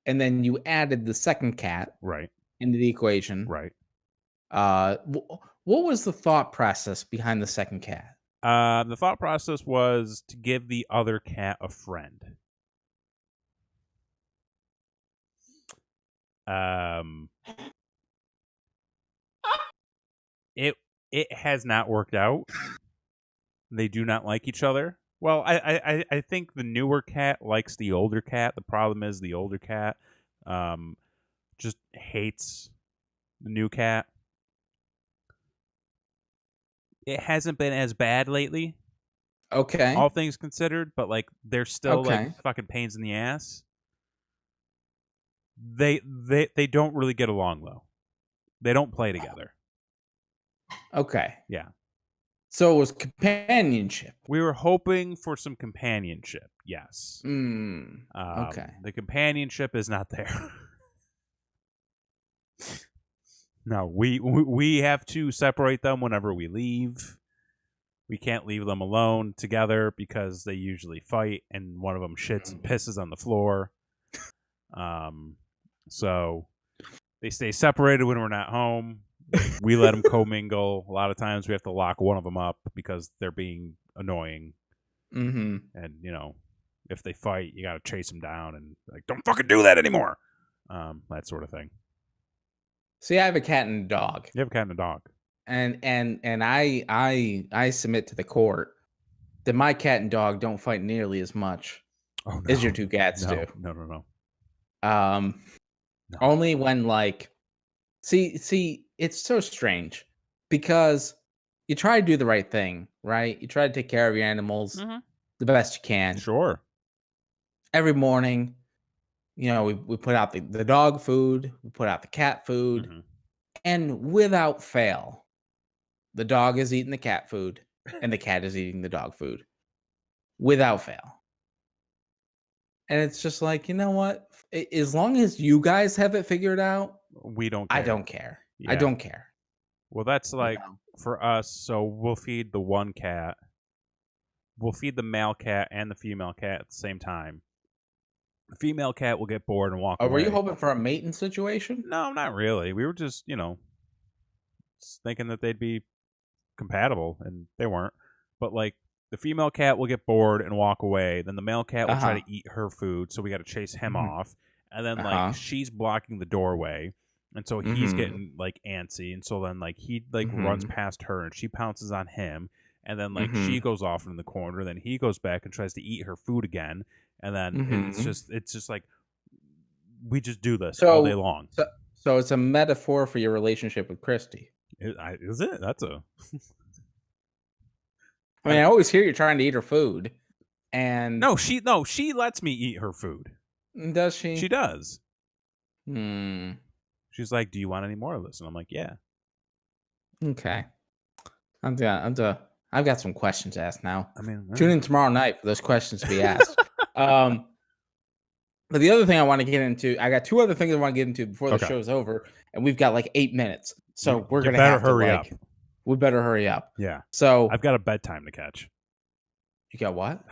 And then you added the second cat. Right. Into the equation. Right. What was the thought process behind the second cat? The thought process was to give the other cat a friend. It has not worked out. They do not like each other. Well, I think the newer cat likes the older cat. The problem is the older cat just hates the new cat. It hasn't been as bad lately. Okay. All things considered, but like they're still like fucking pains in the ass. They don't really get along though. They don't play together. Okay. Yeah. So it was companionship. We were hoping for some companionship. Yes. Okay. The companionship is not there. No, we have to separate them whenever we leave. We can't leave them alone together because they usually fight and one of them shits and pisses on the floor. So they stay separated when we're not home. We let them commingle. A lot of times we have to lock one of them up because they're being annoying. Mm-hmm. And, if they fight, you got to chase them down and like, don't fucking do that anymore. That sort of thing. See, I have a cat and a dog. You have a cat and a dog. And I submit to the court that my cat and dog don't fight nearly as much as your 2 cats do. No. Only when like see it's so strange because you try to do the right thing, right? You try to take care of your animals the best you can. Sure. Every morning, we put out the dog food, we put out the cat food, and without fail, the dog is eating the cat food and the cat is eating the dog food. Without fail. And it's just like, you know what? As long as you guys have it figured out, we don't care. I don't care. Yeah. I don't care. Well, that's like for us. So we'll feed the one cat. We'll feed the male cat and the female cat at the same time. The female cat will get bored and walk away. Were you hoping for a mating situation? No, not really. We were just, thinking that they'd be compatible, and they weren't. But like, the female cat will get bored and walk away. Then the male cat will try to eat her food, so we got to chase him off. And then like she's blocking the doorway, and so he's getting like antsy. And so then like he like runs past her, and she pounces on him. And then like she goes off in the corner. Then he goes back and tries to eat her food again. And then it's just like we just do this all day long. So it's a metaphor for your relationship with Christy. Is it? That's a. I mean, I always hear you trying to eat her food, and no, she lets me eat her food. Does she? She does. She's like, "Do you want any more of this?" And I'm like, "Yeah." Okay. I've got some questions to ask now. I mean, tune in tomorrow night for those questions to be asked. But the other thing I want to get into, I got two other things I want to get into before the show's over, and we've got like 8 minutes, so we're gonna have to hurry up. We better hurry up. Yeah. So I've got a bedtime to catch. You got what?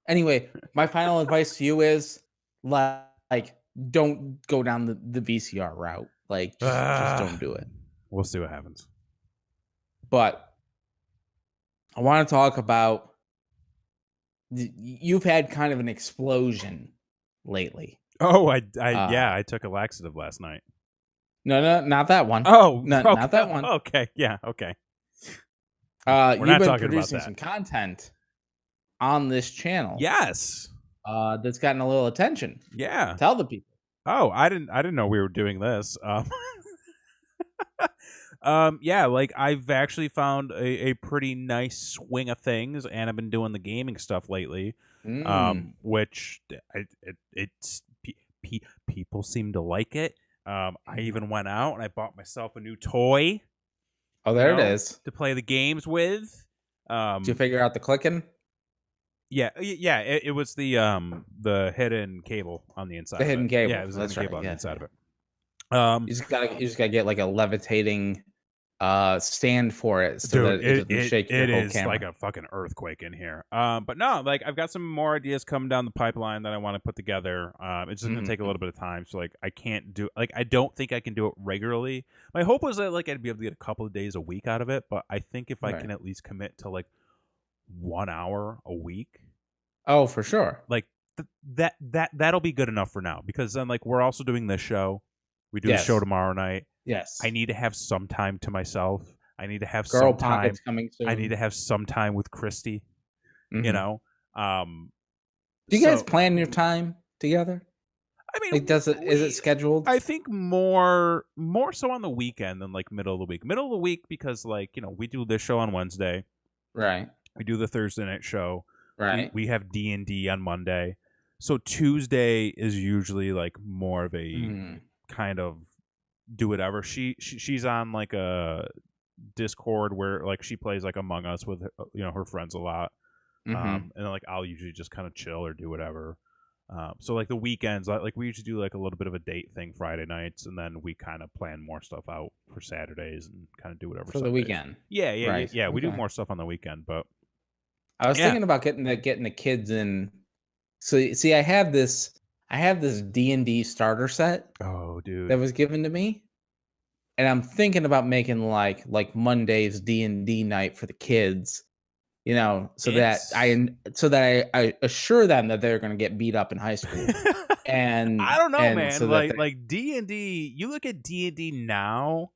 Anyway, my final advice to you is like don't go down the VCR route. Like just don't do it. We'll see what happens. But I want to talk about you've had kind of an explosion lately. Oh, I took a laxative last night. No, not that one. Oh, no, okay. Not that one. Okay, yeah, okay. We're not been talking producing about that. Some content on this channel. Yes. That's gotten a little attention. Yeah. Tell the people. Oh, I didn't know we were doing this. Yeah, like I've actually found a pretty nice swing of things, and I've been doing the gaming stuff lately. Which people seem to like it. I even went out and I bought myself a new toy. Oh, there it is. To play the games with. Did you figure out the clicking? Yeah. It was the hidden cable on the inside. The hidden cable. Yeah, it was the hidden cable on the inside of it. You just gotta get like a levitating stand for it, so dude, that it doesn't shake your whole is camera. like a fucking earthquake in here. But no, like I've got some more ideas coming down the pipeline that I want to put together. It's just gonna take a little bit of time. So like I don't think I can do it regularly. My hope was that like I'd be able to get a couple of days a week out of it, but I think if I can at least commit to like 1 hour a week. Oh, for sure. Like that'll be good enough for now, because then like we're also doing this show. We do the show tomorrow night. Yes. I need to have some time to myself. I need to have Girl some time. Pocket's coming soon. I need to have some time with Christy. You know. Do you guys plan your time together? I mean, like, is it scheduled? I think more so on the weekend than like middle of the week. Middle of the week because like, you know, we do this show on Wednesday. Right. We do the Thursday night show. Right. We have D&D on Monday. So Tuesday is usually like more of a kind of do whatever. She's on like a Discord where like she plays like Among Us with her friends a lot. And then like I'll usually just kind of chill or do whatever. So like the weekends, like we usually do like a little bit of a date thing Friday nights, and then we kind of plan more stuff out for Saturdays and kind of do whatever for the weekend. Yeah. Right. Yeah. We do more stuff on the weekend, but I was thinking about getting the kids in. So see, I have this D&D starter set. Oh, dude, that was given to me, and I'm thinking about making like Monday's D&D night for the kids. You know, so that I assure them that they're going to get beat up in high school. And I don't know, man. So like D&D, you look at D&D now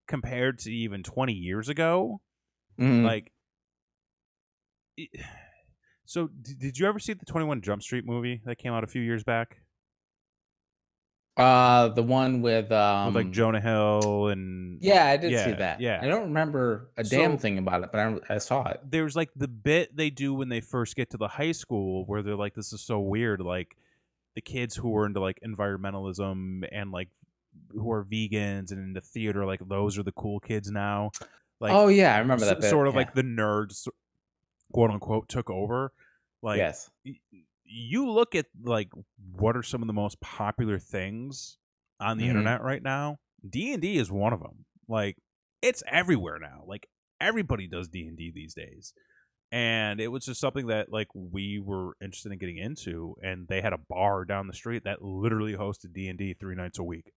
compared to even 20 years ago. Like, so did you ever see the 21 Jump Street movie that came out a few years back? The one with like Jonah Hill and I did see that. Yeah, I don't remember a damn thing about it, but I saw it. There's like the bit they do when they first get to the high school where they're like, "This is so weird." Like the kids who are into like environmentalism and like who are vegans and into theater, like those are the cool kids now. Like, oh yeah, I remember that bit. Sort of like the nerds, quote unquote, took over. Like, yes. You look at like what are some of the most popular things on the internet right now. D&D is one of them. Like it's everywhere now. Like everybody does D&D these days, and it was just something that like we were interested in getting into. And they had a bar down the street that literally hosted D&D 3 nights a week.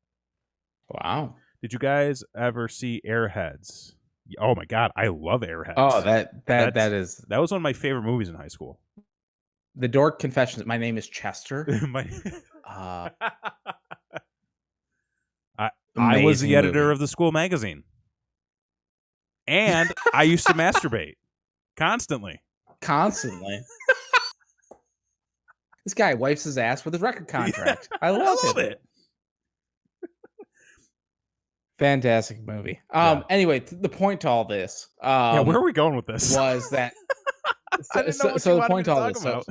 Wow! Did you guys ever see Airheads? Oh my god, I love Airheads. Oh, that was one of my favorite movies in high school. The Dork Confessions. My name is Chester. I was the editor of the school magazine. And I used to masturbate. Constantly. This guy wipes his ass with his record contract. Yeah, I love it. Fantastic movie. Anyway, the point to all this. Where are we going with this? Was that... So the point to all this. So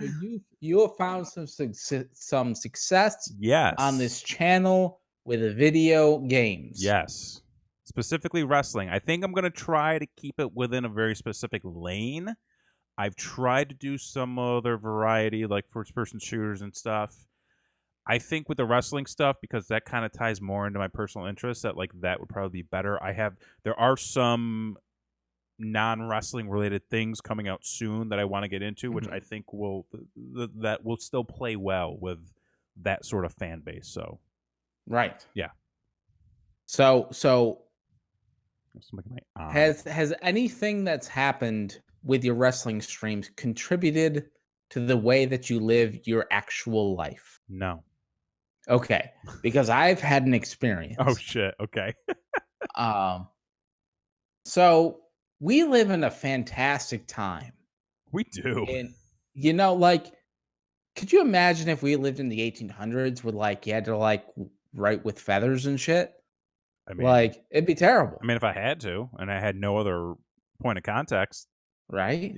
you have found some success yes. on this channel with video games. Yes. Specifically wrestling. I think I'm going to try to keep it within a very specific lane. I've tried to do some other variety, like first-person shooters and stuff. I think with the wrestling stuff, because that kind of ties more into my personal interests, that that would probably be better. There are some non-wrestling related things coming out soon that I want to get into, which I think that will still play well with that sort of fan base. So, right, yeah. So my eye. has anything that's happened with your wrestling streams contributed to the way that you live your actual life? No. Okay, because I've had an experience. Oh shit. Okay. So we live in a fantastic time. We do. And could you imagine if we lived in the 1800s with you had to write with feathers and shit? I mean, it'd be terrible. I mean, if I had to, and I had no other point of context, right?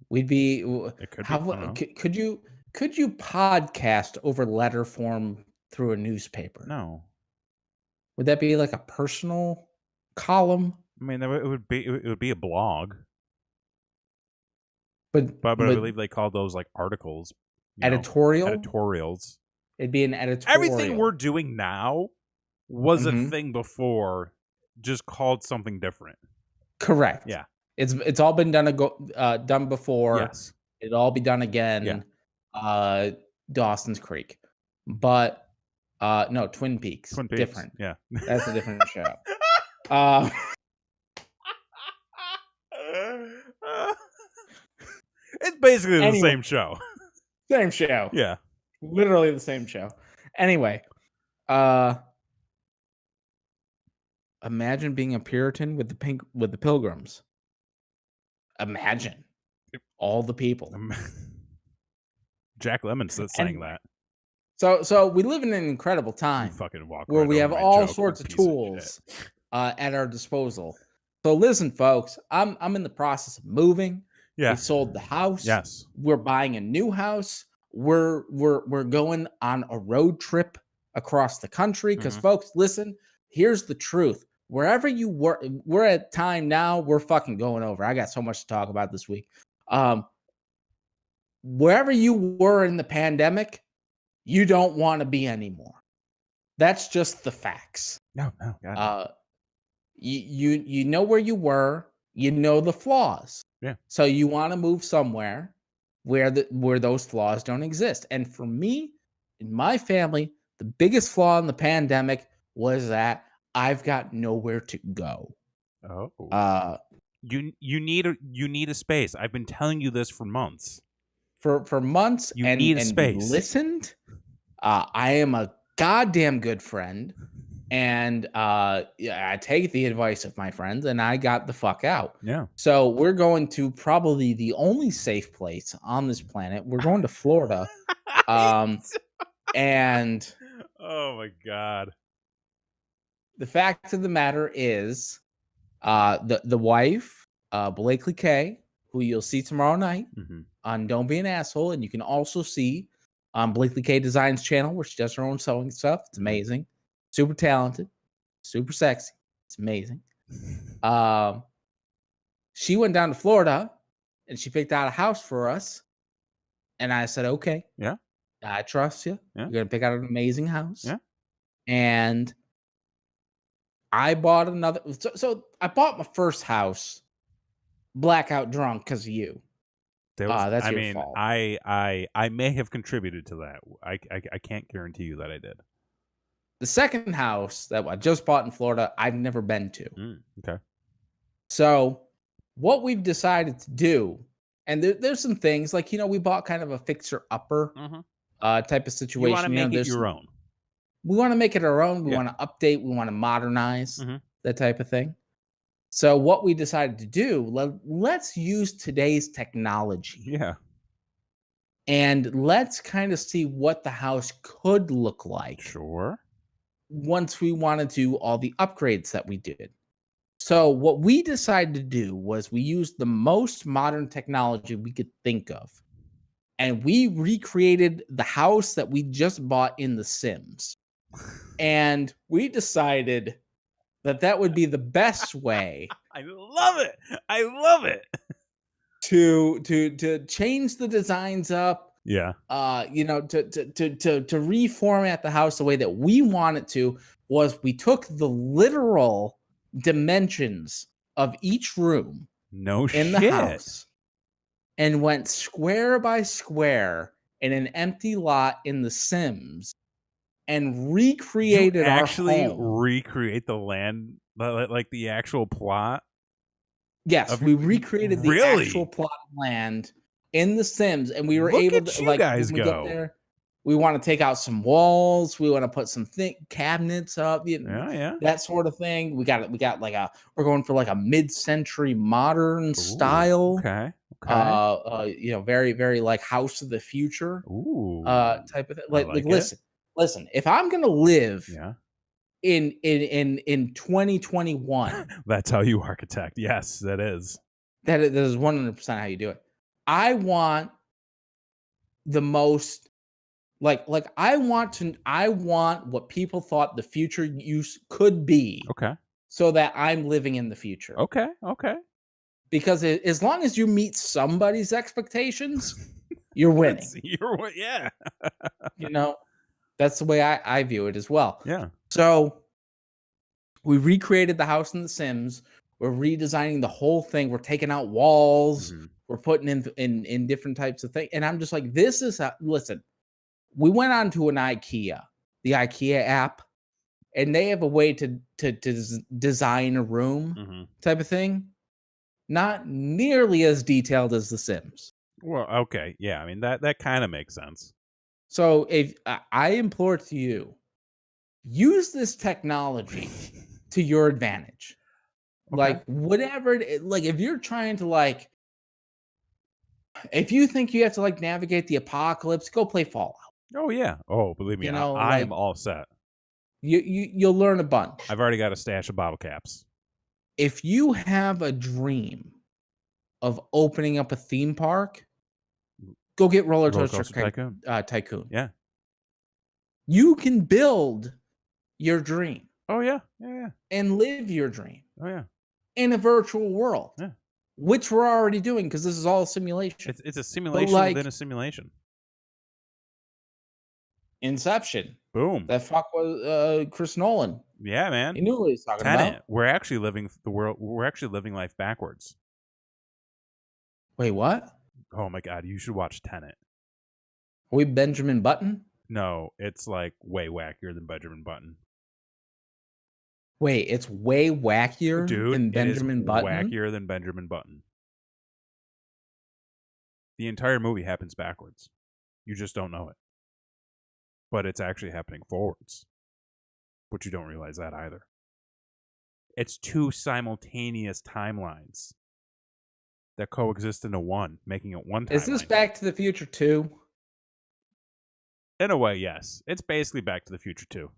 We'd be. It could be. Could you podcast over letter form through a newspaper? No. Would that be like a personal column? I mean, it would be a blog. But I believe they called those articles. Editorials. It'd be an editorial. Everything we're doing now was a thing before, just called something different. Correct. Yeah. It's all been done before. Yes. It'll all be done again. Yeah. Dawson's Creek. But no, Twin Peaks. Twin Peaks. Different. Yeah. That's a different show. It's basically the same show. Same show. Yeah. Literally the same show. Anyway, imagine being a Puritan with the Pilgrims. Imagine all the people. Jack Lemmon saying that. So we live in an incredible time where we have all sorts of tools at our disposal. So listen, folks, I'm in the process of moving. Yeah. We sold the house. Yes. We're buying a new house. We're going on a road trip across the country because folks, listen, here's the truth. Wherever you were, we're at time now, we're fucking going over. I got so much to talk about this week. Wherever you were in the pandemic, you don't want to be anymore. That's just the facts. No. You know where you were, you know the flaws. Yeah. So you want to move somewhere where those flaws don't exist. And for me, in my family, the biggest flaw in the pandemic was that I've got nowhere to go. Oh. You need a space. I've been telling you this for months. For months. You need a space. You listened. I am a goddamn good friend. And I take the advice of my friends, and I got the fuck out. Yeah. So we're going to probably the only safe place on this planet. We're going to Florida. And oh my God. The fact of the matter is, the wife, Blakely K, who you'll see tomorrow night on Don't Be an Asshole, and you can also see on Blakely K Designs channel where she does her own sewing stuff. It's amazing. Super talented, super sexy. It's amazing. She went down to Florida and she picked out a house for us. And I said, okay. Yeah. I trust you. Yeah. You're going to pick out an amazing house. Yeah. And I bought another. So I bought my first house blackout drunk because of you. That's your fault. I may have contributed to that. I can't guarantee you that I did. The second house that I just bought in Florida, I've never been to. Okay. So what we've decided to do, and there's some things like, we bought kind of a fixer-upper type of situation. You want to make it your own. We want to make it our own. We want to update. We want to modernize that type of thing. So what we decided to do, let's use today's technology. Yeah. And let's kind of see what the house could look like. Sure. Once we want to do all the upgrades that we did. So what we decided to do was we used the most modern technology we could think of. And we recreated the house that we just bought in The Sims. And we decided that would be the best way. I love it. I love it. To change the designs up. Yeah. You know, to reformat the house the way that we want it to, was we took the literal dimensions of each room in the house and went square by square in an empty lot in The Sims and recreated our home. Recreate the land, like the actual plot. Yes, we recreated the actual plot of land in The Sims, and we were able to, like, guys when we go there, we want to take out some walls, we want to put some cabinets up, that sort of thing. We got like we're going for like a mid-century modern style. Okay. You know, very, very like House of the Future type of thing. Like listen, if I'm gonna live in 2021, that's how you architect. Yes, that is 100% how you do it. I want the most like I want what people thought the future use could be. Okay. So that I'm living in the future. Okay. Because as long as you meet somebody's expectations, you're winning. Yeah. You know, that's the way I view it as well. Yeah. So we recreated the house in The Sims. We're redesigning the whole thing. We're taking out walls. We're putting in different types of things. And I'm just like, this is listen, we went on to the IKEA app, and they have a way to design a room type of thing. Not nearly as detailed as The Sims. Well, okay. Yeah, I mean, that kind of makes sense. So if I implore to you, use this technology to your advantage. Okay. Like whatever, like if you're trying to like, if you think you have to like navigate the apocalypse, go play Fallout. Oh yeah. Oh, believe me, you know, I am all set. You'll learn a bunch. I've already got a stash of bottle caps. If you have a dream of opening up a theme park, go get Roller Coaster Tycoon. Yeah. You can build your dream. Oh, yeah. Yeah. And live your dream. Oh, yeah. In a virtual world. Yeah. Which we're already doing because this is all a simulation. It's a simulation within a simulation. Inception. Boom. That fuck was Chris Nolan. Yeah, man. He knew what he was talking about. We're actually living the world. We're actually living life backwards. Wait, what? Oh my god, you should watch Tenet. Are we Benjamin Button? No, it's like way wackier than Benjamin Button. Wait, it's way wackier than Benjamin Button? Wackier than Benjamin Button. The entire movie happens backwards. You just don't know it. But it's actually happening forwards. But you don't realize that either. It's two simultaneous timelines that coexist into one, making it one timeline. Is this Back to the Future 2? In a way, yes. It's basically Back to the Future 2.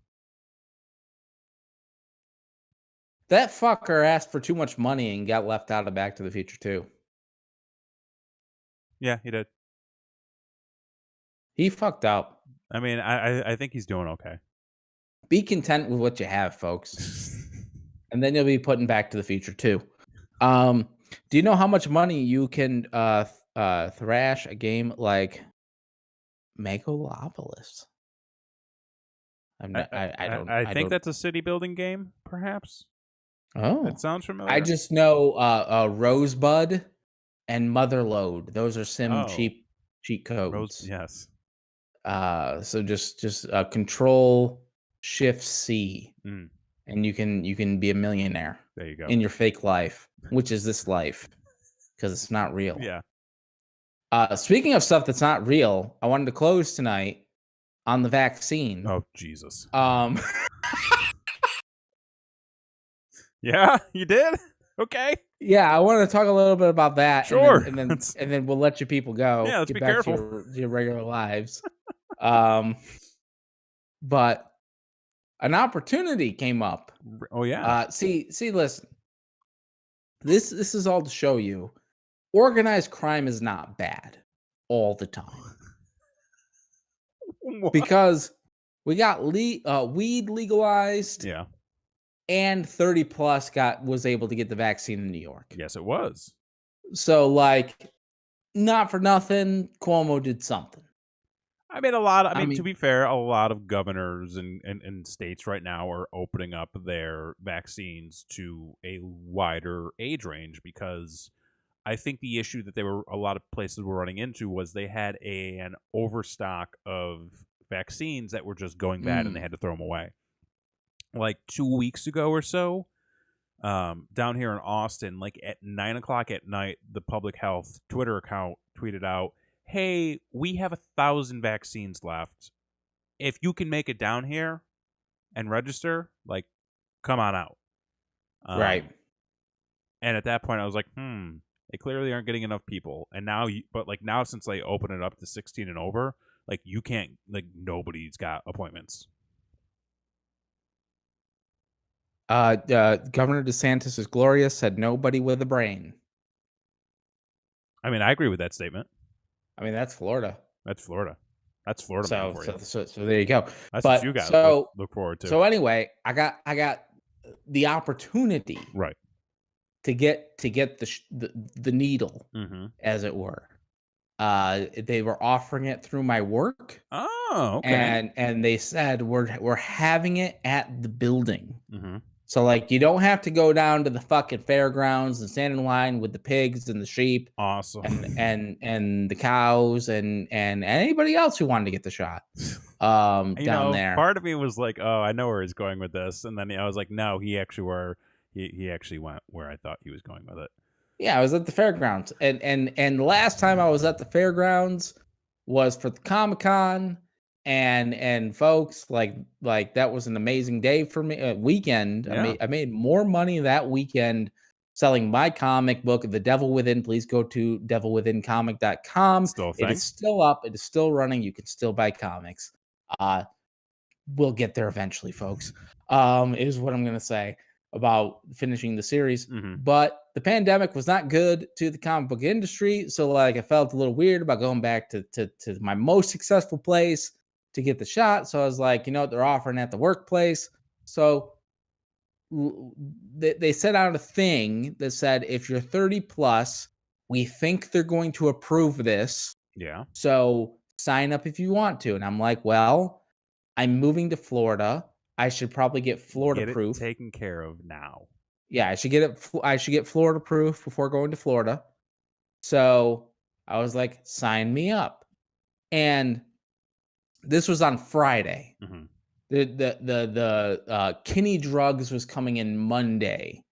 That fucker asked for too much money and got left out of Back to the Future 2. Yeah, he did. He fucked up. I mean, I think he's doing okay. Be content with what you have, folks. And then you'll be putting Back to the Future 2. Do you know how much money you can thrash a game like Megalopolis? I think that's a city building game, perhaps. Oh, that sounds familiar. I just know Rosebud and Motherlode. Those are sim cheat codes. Yes. So just Control Shift C, and you can be a millionaire. There you go. In your fake life, which is this life, because it's not real. Yeah. Speaking of stuff that's not real, I wanted to close tonight on the vaccine. Oh Jesus. Yeah, you did? Okay. Yeah, I want to talk a little bit about that. Sure. And then we'll let you people go. Yeah, let's get be back careful. to your regular lives. But an opportunity came up. Oh yeah. See, listen. This is all to show you organized crime is not bad all the time. Because we got weed legalized. Yeah. and 30 plus was able to get the vaccine in New York. Yes, it was. So, like, not for nothing, Cuomo did something. I mean, to be fair, a lot of governors and states right now are opening up their vaccines to a wider age range, because I think the issue that a lot of places were running into was they had an overstock of vaccines that were just going bad and they had to throw them away. Like 2 weeks ago or so, down here in Austin, like at 9:00 at night, the public health Twitter account tweeted out, "Hey, we have 1,000 vaccines left. If you can make it down here and register, like, come on out." Right. And at that point, I was like, they clearly aren't getting enough people. And now, now since they open it up to 16 and over, like, you can't, like, nobody's got appointments. Governor DeSantis is glorious, said nobody with a brain. I mean, I agree with that statement. I mean, that's Florida. That's Florida. That's Florida man for you. So there you go. That's what you got to look forward to. So anyway, I got the opportunity, right, to get the needle, as it were. They were offering it through my work. Oh, okay. And they said we're having it at the building. So, like, you don't have to go down to the fucking fairgrounds and stand in line with the pigs and the sheep, awesome, and the cows and anybody else who wanted to get the shot. Down there. Part of me was like, oh, I know where he's going with this, and then I was like, no, he actually went where I thought he was going with it. Yeah, I was at the fairgrounds, and the last time I was at the fairgrounds was for the Comic-Con. And folks, like that was an amazing day for me. Weekend. Yeah. I made more money that weekend selling my comic book, The Devil Within. Please go to devilwithincomic.com. It is still up. It is still running. You can still buy comics. We'll get there eventually, folks. Is what I'm gonna say about finishing the series. But the pandemic was not good to the comic book industry, so, like, I felt a little weird about going back to my most successful place to get the shot. So I was like, they're offering at the workplace. So they set out a thing that said, if you're 30 plus, we think they're going to approve this. Yeah. So sign up if you want to. And I'm like, well, I'm moving to Florida. I should probably get Florida proof taken care of now. Yeah, I should get Florida proof before going to Florida. So I was like, sign me up. And this was on Friday. The Kinney Drugs was coming in Monday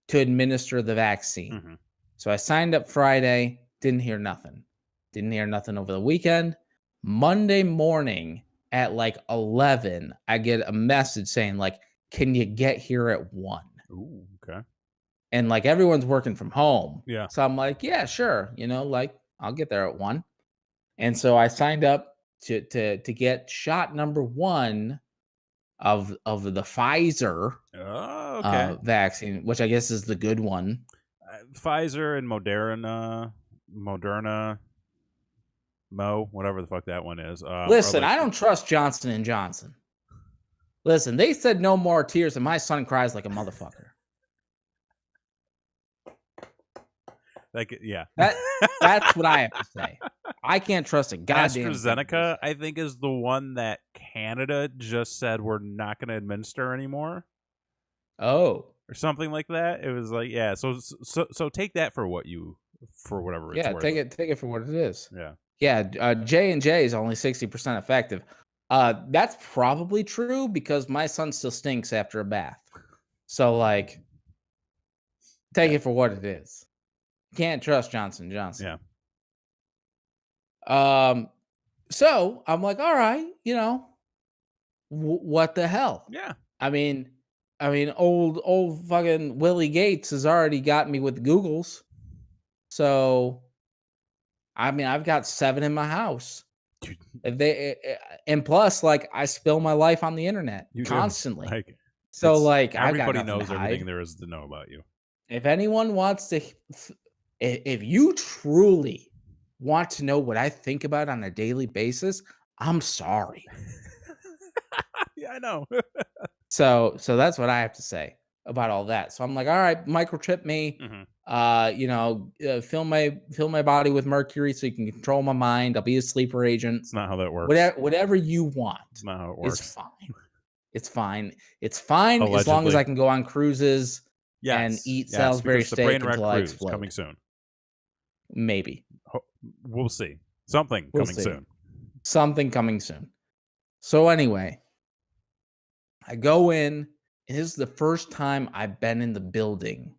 to administer the vaccine. So I signed up Friday, didn't hear nothing. Didn't hear nothing over the weekend. Monday morning at like 11, I get a message saying, like, can you get here at 1? Ooh, okay. And, like, everyone's working from home. Yeah. So I'm like, yeah, sure. Like, I'll get there at 1. And so I signed up to get shot number 1 of the Pfizer vaccine, which I guess is the good one. Pfizer and Moderna, whatever the fuck that one is. Listen, I don't trust Johnson & Johnson. Listen, they said no more tears, and my son cries like a motherfucker. Like, yeah. That's what I have to say. I can't trust a goddamn AstraZeneca, I think, is the one that Canada just said we're not going to administer anymore. Oh. Or something like that. It was like, yeah. So take that for whatever it's worth. Yeah, take it for what it is. Yeah. Yeah, J&J is only 60% effective. That's probably true because my son still stinks after a bath. So, like, take it for what it is. Can't trust Johnson & Johnson. Yeah. So I'm like, all right, what the hell? Yeah. I mean, old fucking Willie Gates has already got me with Googles. So, I mean, I've got 7 in my house. And plus, like, I spill my life on the internet constantly. Everybody knows everything there is to know about you. If anyone wants to, if you truly want to know what I think about on a daily basis, I'm sorry. Yeah, I know. So that's what I have to say. about all that. So I'm like, all right, microchip me. Fill my body with mercury so you can control my mind. I'll be a sleeper agent. It's not how that works. Whatever you want. It's not how it works. It's fine. It's fine. It's fine Allegedly. as long as I can go on cruises and eat Salisbury steak until I explode. Coming soon. Maybe. We'll see. Something coming soon. Something coming soon. So anyway, I go in, and this is the first time I've been in the building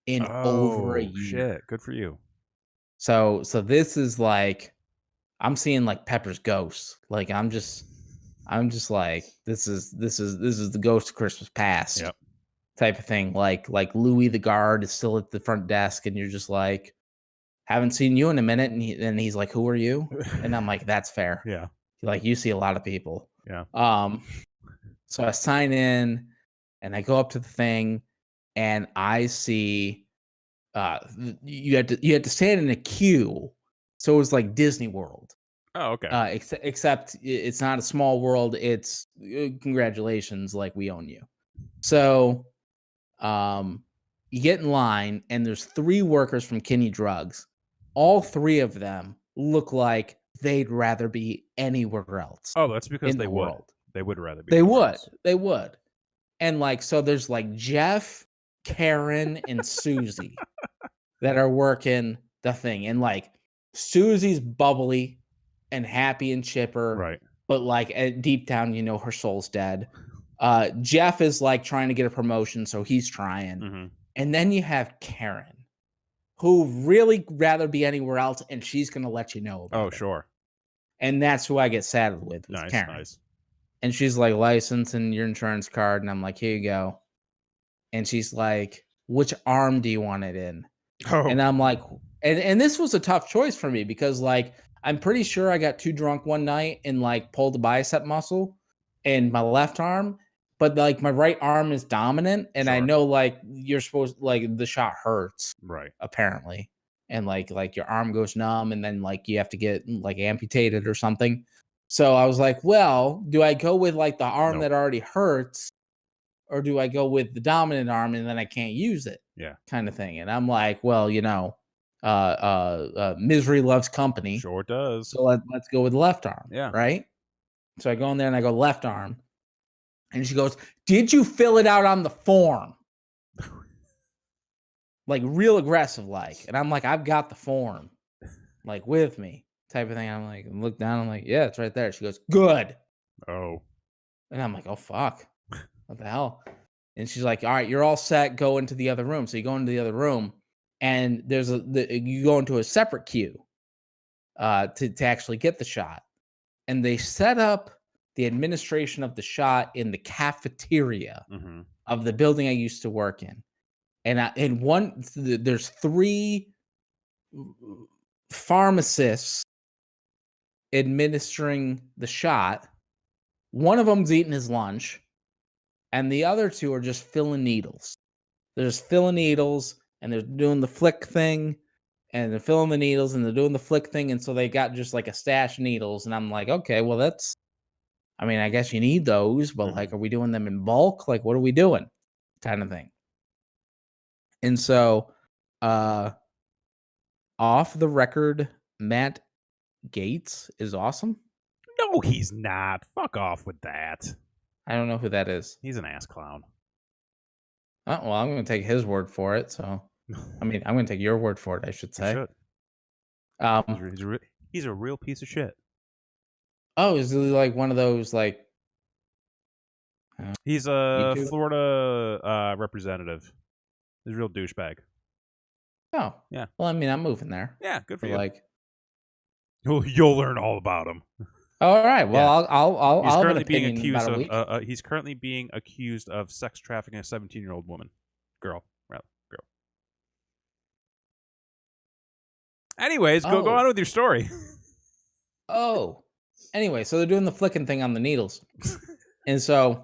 in over a year. Shit. Good for you. So this is like, I'm seeing like Pepper's ghost. Like I'm just like, this is the ghost of Christmas past. Yep. Type of thing. Like Louis the guard is still at the front desk, and you're just like, haven't seen you in a minute, and he's like, who are you? And I'm like, that's fair. Yeah. Like, you see a lot of people. Yeah. So I sign in, and I go up to the thing, and I see you had to stand in a queue. So it was like Disney World. Oh, okay. Except it's not a small world. It's congratulations, like we own you. So you get in line, and there's 3 workers from Kinney Drugs. All 3 of them look like they'd rather be anywhere else. Oh, that's because they would. World. They would rather be. They would. And like, so there's like Jeff, Karen, and Susie that are working the thing. And like, Susie's bubbly and happy and chipper. Right. But like deep down, her soul's dead. Jeff is like trying to get a promotion, so he's trying. Mm-hmm. And then you have Karen, who really rather be anywhere else, and she's gonna let you know about it. Sure. And that's who I get saddled with Karen. Nice. And she's like, license and your insurance card, and I'm like, here you go. And she's like, which arm do you want it in? And I'm like, and this was a tough choice for me because like I'm pretty sure I got too drunk one night and like pulled the bicep muscle in my left arm, but like my right arm is dominant, and I know like you're supposed like the shot hurts, right? Apparently, and like your arm goes numb, and then like you have to get like amputated or something. So I was like, well, do I go with like the arm that already hurts, or do I go with the dominant arm and then I can't use it? Yeah, kind of thing. And I'm like, well, misery loves company. Sure does. So let's go with the left arm. Yeah. Right. So I go in there and I go left arm. And she goes, did you fill it out on the form? Like real aggressive like. And I'm like, I've got the form like with me type of thing. I'm like, look down. I'm like, yeah, it's right there. She goes, good. Oh. And I'm like, oh, fuck. What the hell? And she's like, all right, you're all set. Go into the other room. So you go into the other room, and you go into a separate queue to actually get the shot. And they set up the administration of the shot in the cafeteria of the building I used to work in. And there's 3 pharmacists administering the shot. One of them's eating his lunch, and the other 2 are just filling needles. They're just filling needles, and they're doing the flick thing, and they're filling the needles, and they're doing the flick thing, and so they got just like a stash of needles, and I'm like, okay, well I guess you need those, but like, are we doing them in bulk? Like, what are we doing? Kind of thing. And so, off the record, Matt Gaetz is awesome. No, he's not. Fuck off with that. I don't know who that is. He's an ass clown. Oh, well, I'm going to take his word for it. So, I'm going to take your word for it, I should say. You should. He's a real piece of shit. Oh, is he like one of those like? He's a Florida representative. He's a real douchebag. Oh, yeah. Well, I'm moving there. Yeah, good for you. Like, you'll learn all about him. All right. Well, yeah. He's I'll currently being accused of. He's currently being accused of sex trafficking a 17-year-old woman, girl. Anyways, go on with your story. Oh, anyway, so they're doing the flicking thing on the needles, and so,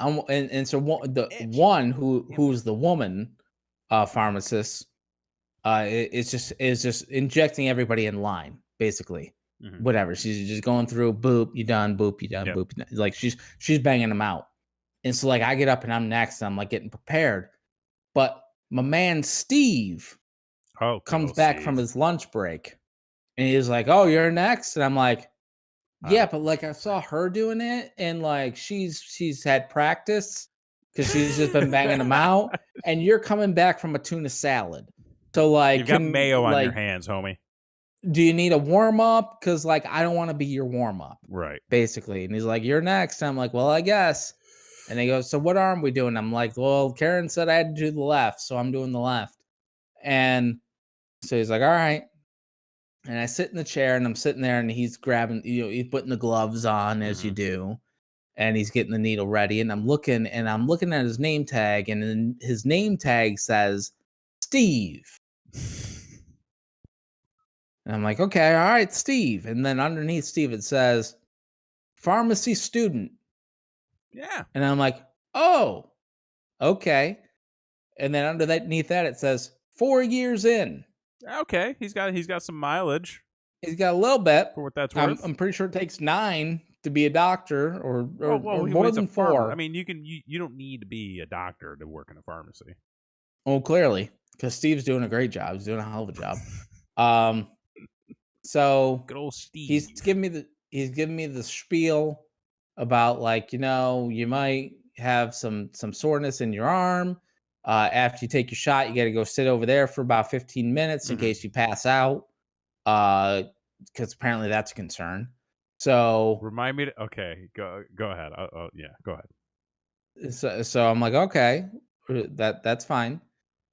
one who's the woman pharmacist, is just injecting everybody in line, basically. Whatever, she's just going through. Boop, you done. Boop, you done. Yep. Boop, you done. Like she's banging them out, And so like I get up and I'm next, and I'm like getting prepared. But my man Steve comes back from his lunch break, and he's like, "Oh, you're next," and I'm like, "Yeah, but like I saw her doing it, and like she's had practice because she's just been banging them out, and you're coming back from a tuna salad, so like You've got mayo on your hands, homie. Do you need a warm up? Because like I don't want to be your warm up, right? Basically." And he's like, "You're next." And I'm like, "Well, I guess." And he goes, "So what arm we doing?" I'm like, "Well, Karen said I had to do the left, so I'm doing the left." And so he's like, "All right." And I sit in the chair, and I'm sitting there, and he's grabbing, he's putting the gloves on as you do, and he's getting the needle ready. And I'm looking at his name tag, and then his name tag says Steve. And I'm like, "Okay, all right, Steve." And then underneath Steve, it says pharmacy student. Yeah. And I'm like, "Oh, okay." And then underneath that, it says 4 years in. Okay, he's got some mileage. He's got a little bit. For what that's worth. I'm pretty sure it takes 9 to be a doctor, or more than 4. I mean, you don't need to be a doctor to work in a pharmacy. Oh, clearly, because Steve's doing a great job. He's doing a hell of a job. So good old Steve. He's giving me the spiel about like, you might have some soreness in your arm. After you take your shot, you got to go sit over there for about 15 minutes in case you pass out. Because apparently that's a concern. So remind me to, okay, go ahead. Yeah, go ahead. So I'm like, okay, that's fine.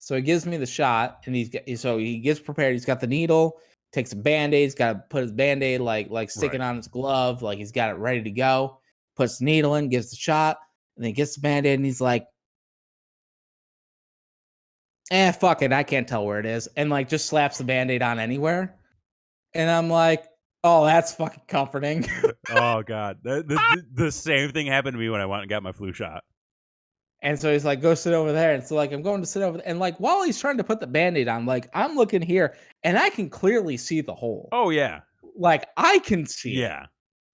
So he gives me the shot, and he gets prepared. He's got the needle, takes a Band-Aid. He's got to put his Band-Aid like sticking on his glove, like he's got it ready to go. Puts the needle in, gives the shot, and then gets the Band-Aid, and he's like, fuck it, I can't tell where it is, and like just slaps the Band-Aid on anywhere. And I'm like, oh, that's fucking comforting. Oh god, the same thing happened to me when I went and got my flu shot. And so he's like, "Go sit over there." And so like I'm going to sit over there, and like while he's trying to put the Band-Aid on, like I'm looking here, and I can clearly see the hole. Oh yeah, like I can see it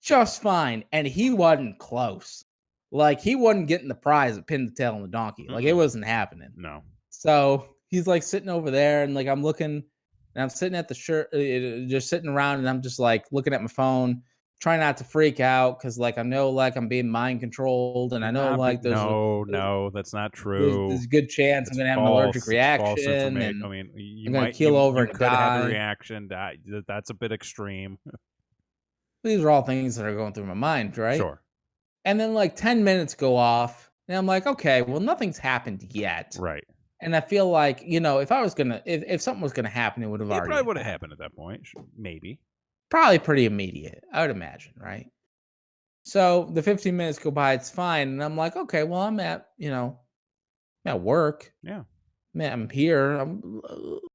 just fine, and he wasn't close. Like he wasn't getting the prize of pin the tail on the donkey. Like it wasn't happening. No. So he's like sitting over there, and like I'm looking, and I'm sitting at the shirt, just sitting around, and I'm just like looking at my phone, trying not to freak out, because like I know like I'm being mind controlled, and I know like there's no, that's not true. There's a good chance I'm gonna have an allergic reaction, and I mean, you I'm gonna might keel over you and could die. have a reaction. That's a bit extreme. These are all things that are going through my mind, right? Sure. And then like 10 minutes go off, and I'm like, okay, well nothing's happened yet, right? And I feel like, if I was gonna, if something was gonna happen, it would have already. Probably would have happened at that point, maybe. Probably pretty immediate, I would imagine, right? So the 15 minutes go by, it's fine, and I'm like, okay, well I'm at, I'm at work. Yeah. Man, I'm here.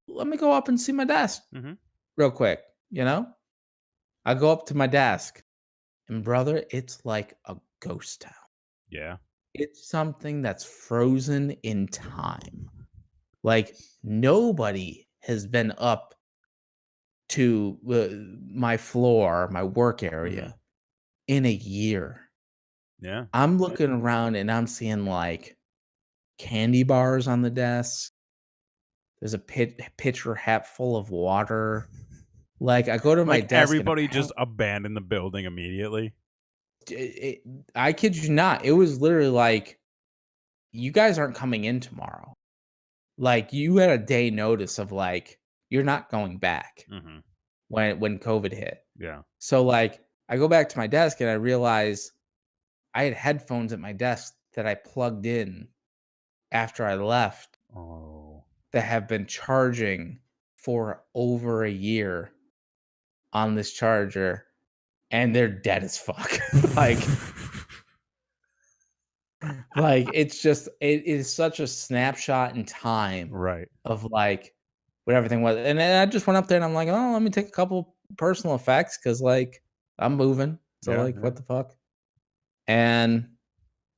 Let me go up and see my desk real quick. I go up to my desk, and brother, it's like a ghost town. Yeah. It's something that's frozen in time. Like nobody has been up to my floor, my work area in a year. Yeah. I'm looking around, and I'm seeing like candy bars on the desk. There's a pitcher hat full of water. Like I go to my desk, everybody just abandoned the building immediately. I kid you not. It was literally like, you guys aren't coming in tomorrow. Like you had a day notice of like, you're not going back when COVID hit. Yeah. So like I go back to my desk, and I realize I had headphones at my desk that I plugged in after I left. Oh. That have been charging for over a year on this charger, and they're dead as fuck. like it's just, it is such a snapshot in time, right? Of like what everything was. And then I just went up there, and I'm like, oh, let me take a couple personal effects, because like I'm moving. So what the fuck? And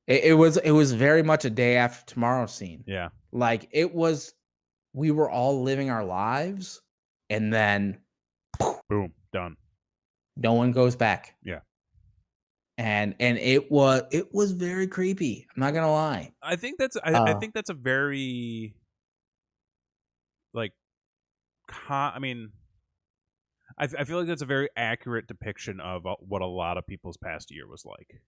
it was very much a day after tomorrow scene. Yeah. Like we were all living our lives, and then boom, done. No one goes back. Yeah. and it was very creepy. I'm not gonna lie. I think that's I think that's a very like I mean, I feel like that's a very accurate depiction of what a lot of people's past year was like.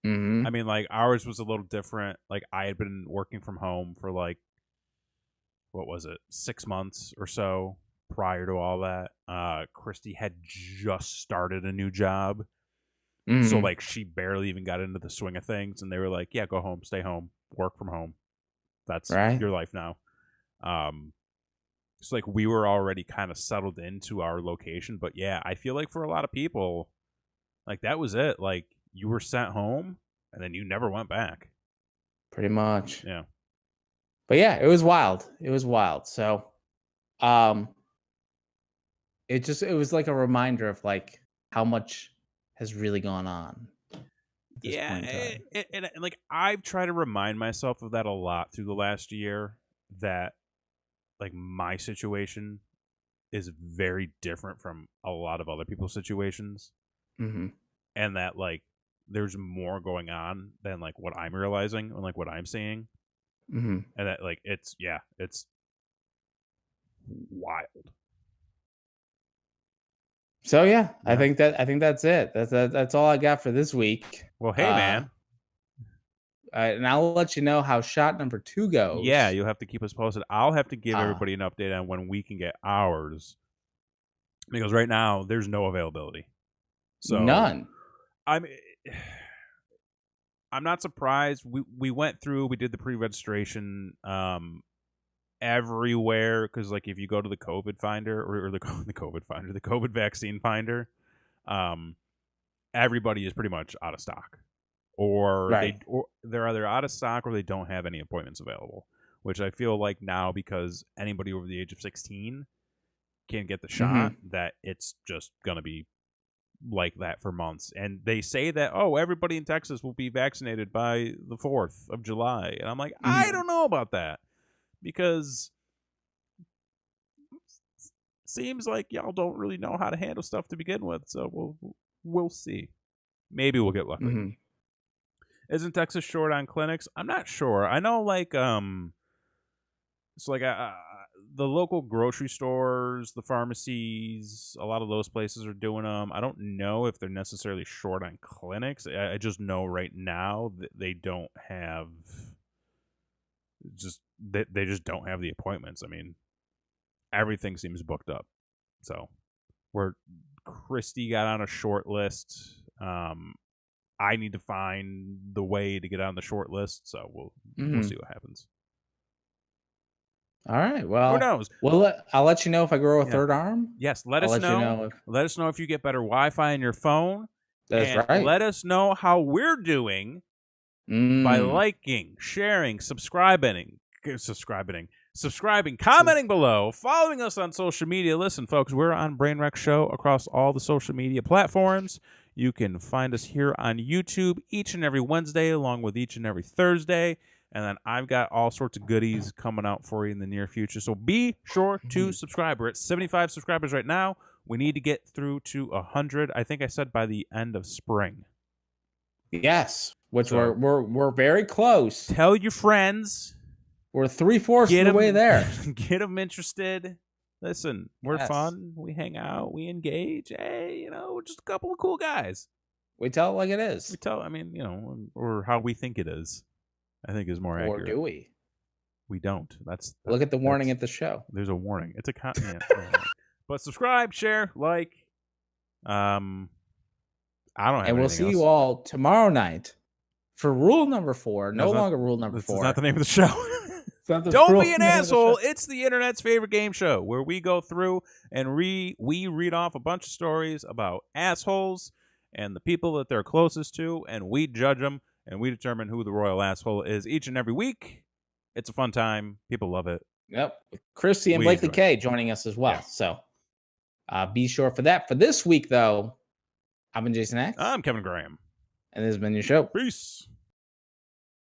Mm-hmm. I mean, like, ours was a little different. Like, I had been working from home for, like, what was it, 6 months or so prior to all that. Christy had just started a new job. Mm-hmm. So, like, she barely even got into the swing of things. And they were like, yeah, go home, stay home, work from home. That's your life now. So, like, we were already kind of settled into our location. But, yeah, I feel like for a lot of people, like, that was it. Like, you were sent home, and then you never went back. Pretty much. Yeah. But yeah, it was wild. It was wild. So, it was like a reminder of like how much has really gone on. Yeah, and like I've tried to remind myself of that a lot through the last year. That like my situation is very different from a lot of other people's situations, mm-hmm. and that like there's more going on than like what I'm realizing and like what I'm seeing, mm-hmm. and that like it's wild. So yeah, I think that's it. That's all I got for this week. Well, hey man, and I'll let you know how shot number 2 goes. Yeah, you'll have to keep us posted. I'll have to give everybody an update on when we can get ours, because right now there's no availability. So none. I'm not surprised. We went through. We did the pre-registration everywhere, because like if you go to the COVID finder or the COVID finder, the COVID vaccine finder, everybody is pretty much out of stock, or they're either out of stock or they don't have any appointments available. Which I feel like now, because anybody over the age of 16 can get the shot, that it's just gonna be like that for months. And they say that, oh, everybody in Texas will be vaccinated by the 4th of July. And I'm like, I don't know about that, because it seems like y'all don't really know how to handle stuff to begin with. So we'll see. Maybe we'll get lucky. Isn't Texas short on clinics? I'm not sure. I know like it's like the local grocery stores, the pharmacies, a lot of those places are doing them. I don't know if they're necessarily short on clinics. I just know right now that they don't have they just don't have the appointments. I mean, everything seems booked up. So Christy got on a short list. I need to find the way to get on the short list, so we'll see what happens. All right. Well, who knows? Well, I'll let you know if I grow a third arm. Yes, let us know. Let us know if you get better Wi-Fi in your phone. That's right. Let us know how we're doing by liking, sharing, subscribing, commenting below, following us on social media. Listen, folks, we're on Brainwreck Show across all the social media platforms. You can find us here on YouTube each and every Wednesday, along with each and every Thursday. And then I've got all sorts of goodies coming out for you in the near future. So be sure to subscribe. We're at 75 subscribers right now. We need to get through to 100. I think I said by the end of spring. Yes, which we're very close. Tell your friends. We're 3/4 of the way there. Get them interested. Listen, we're fun. We hang out. We engage. Hey, we're just a couple of cool guys. We tell it like it is. Or how we think it is. I think is more accurate. Or do we? We don't. Look at the warning at the show. There's a warning. It's a but subscribe, share, like. I don't have. And we'll see you all tomorrow night for rule number 4. No longer rule number 4. That's not the name of the show. Don't be an asshole. It's the internet's favorite game show, where we go through and we read off a bunch of stories about assholes and the people that they're closest to, and we judge them. And we determine who the royal asshole is each and every week. It's a fun time. People love it. Yep. Christy and Blakely K joining us as well. Yeah. So be sure for that. For this week, though, I've been Jason X. I'm Kevin Graham. And this has been your show. Peace.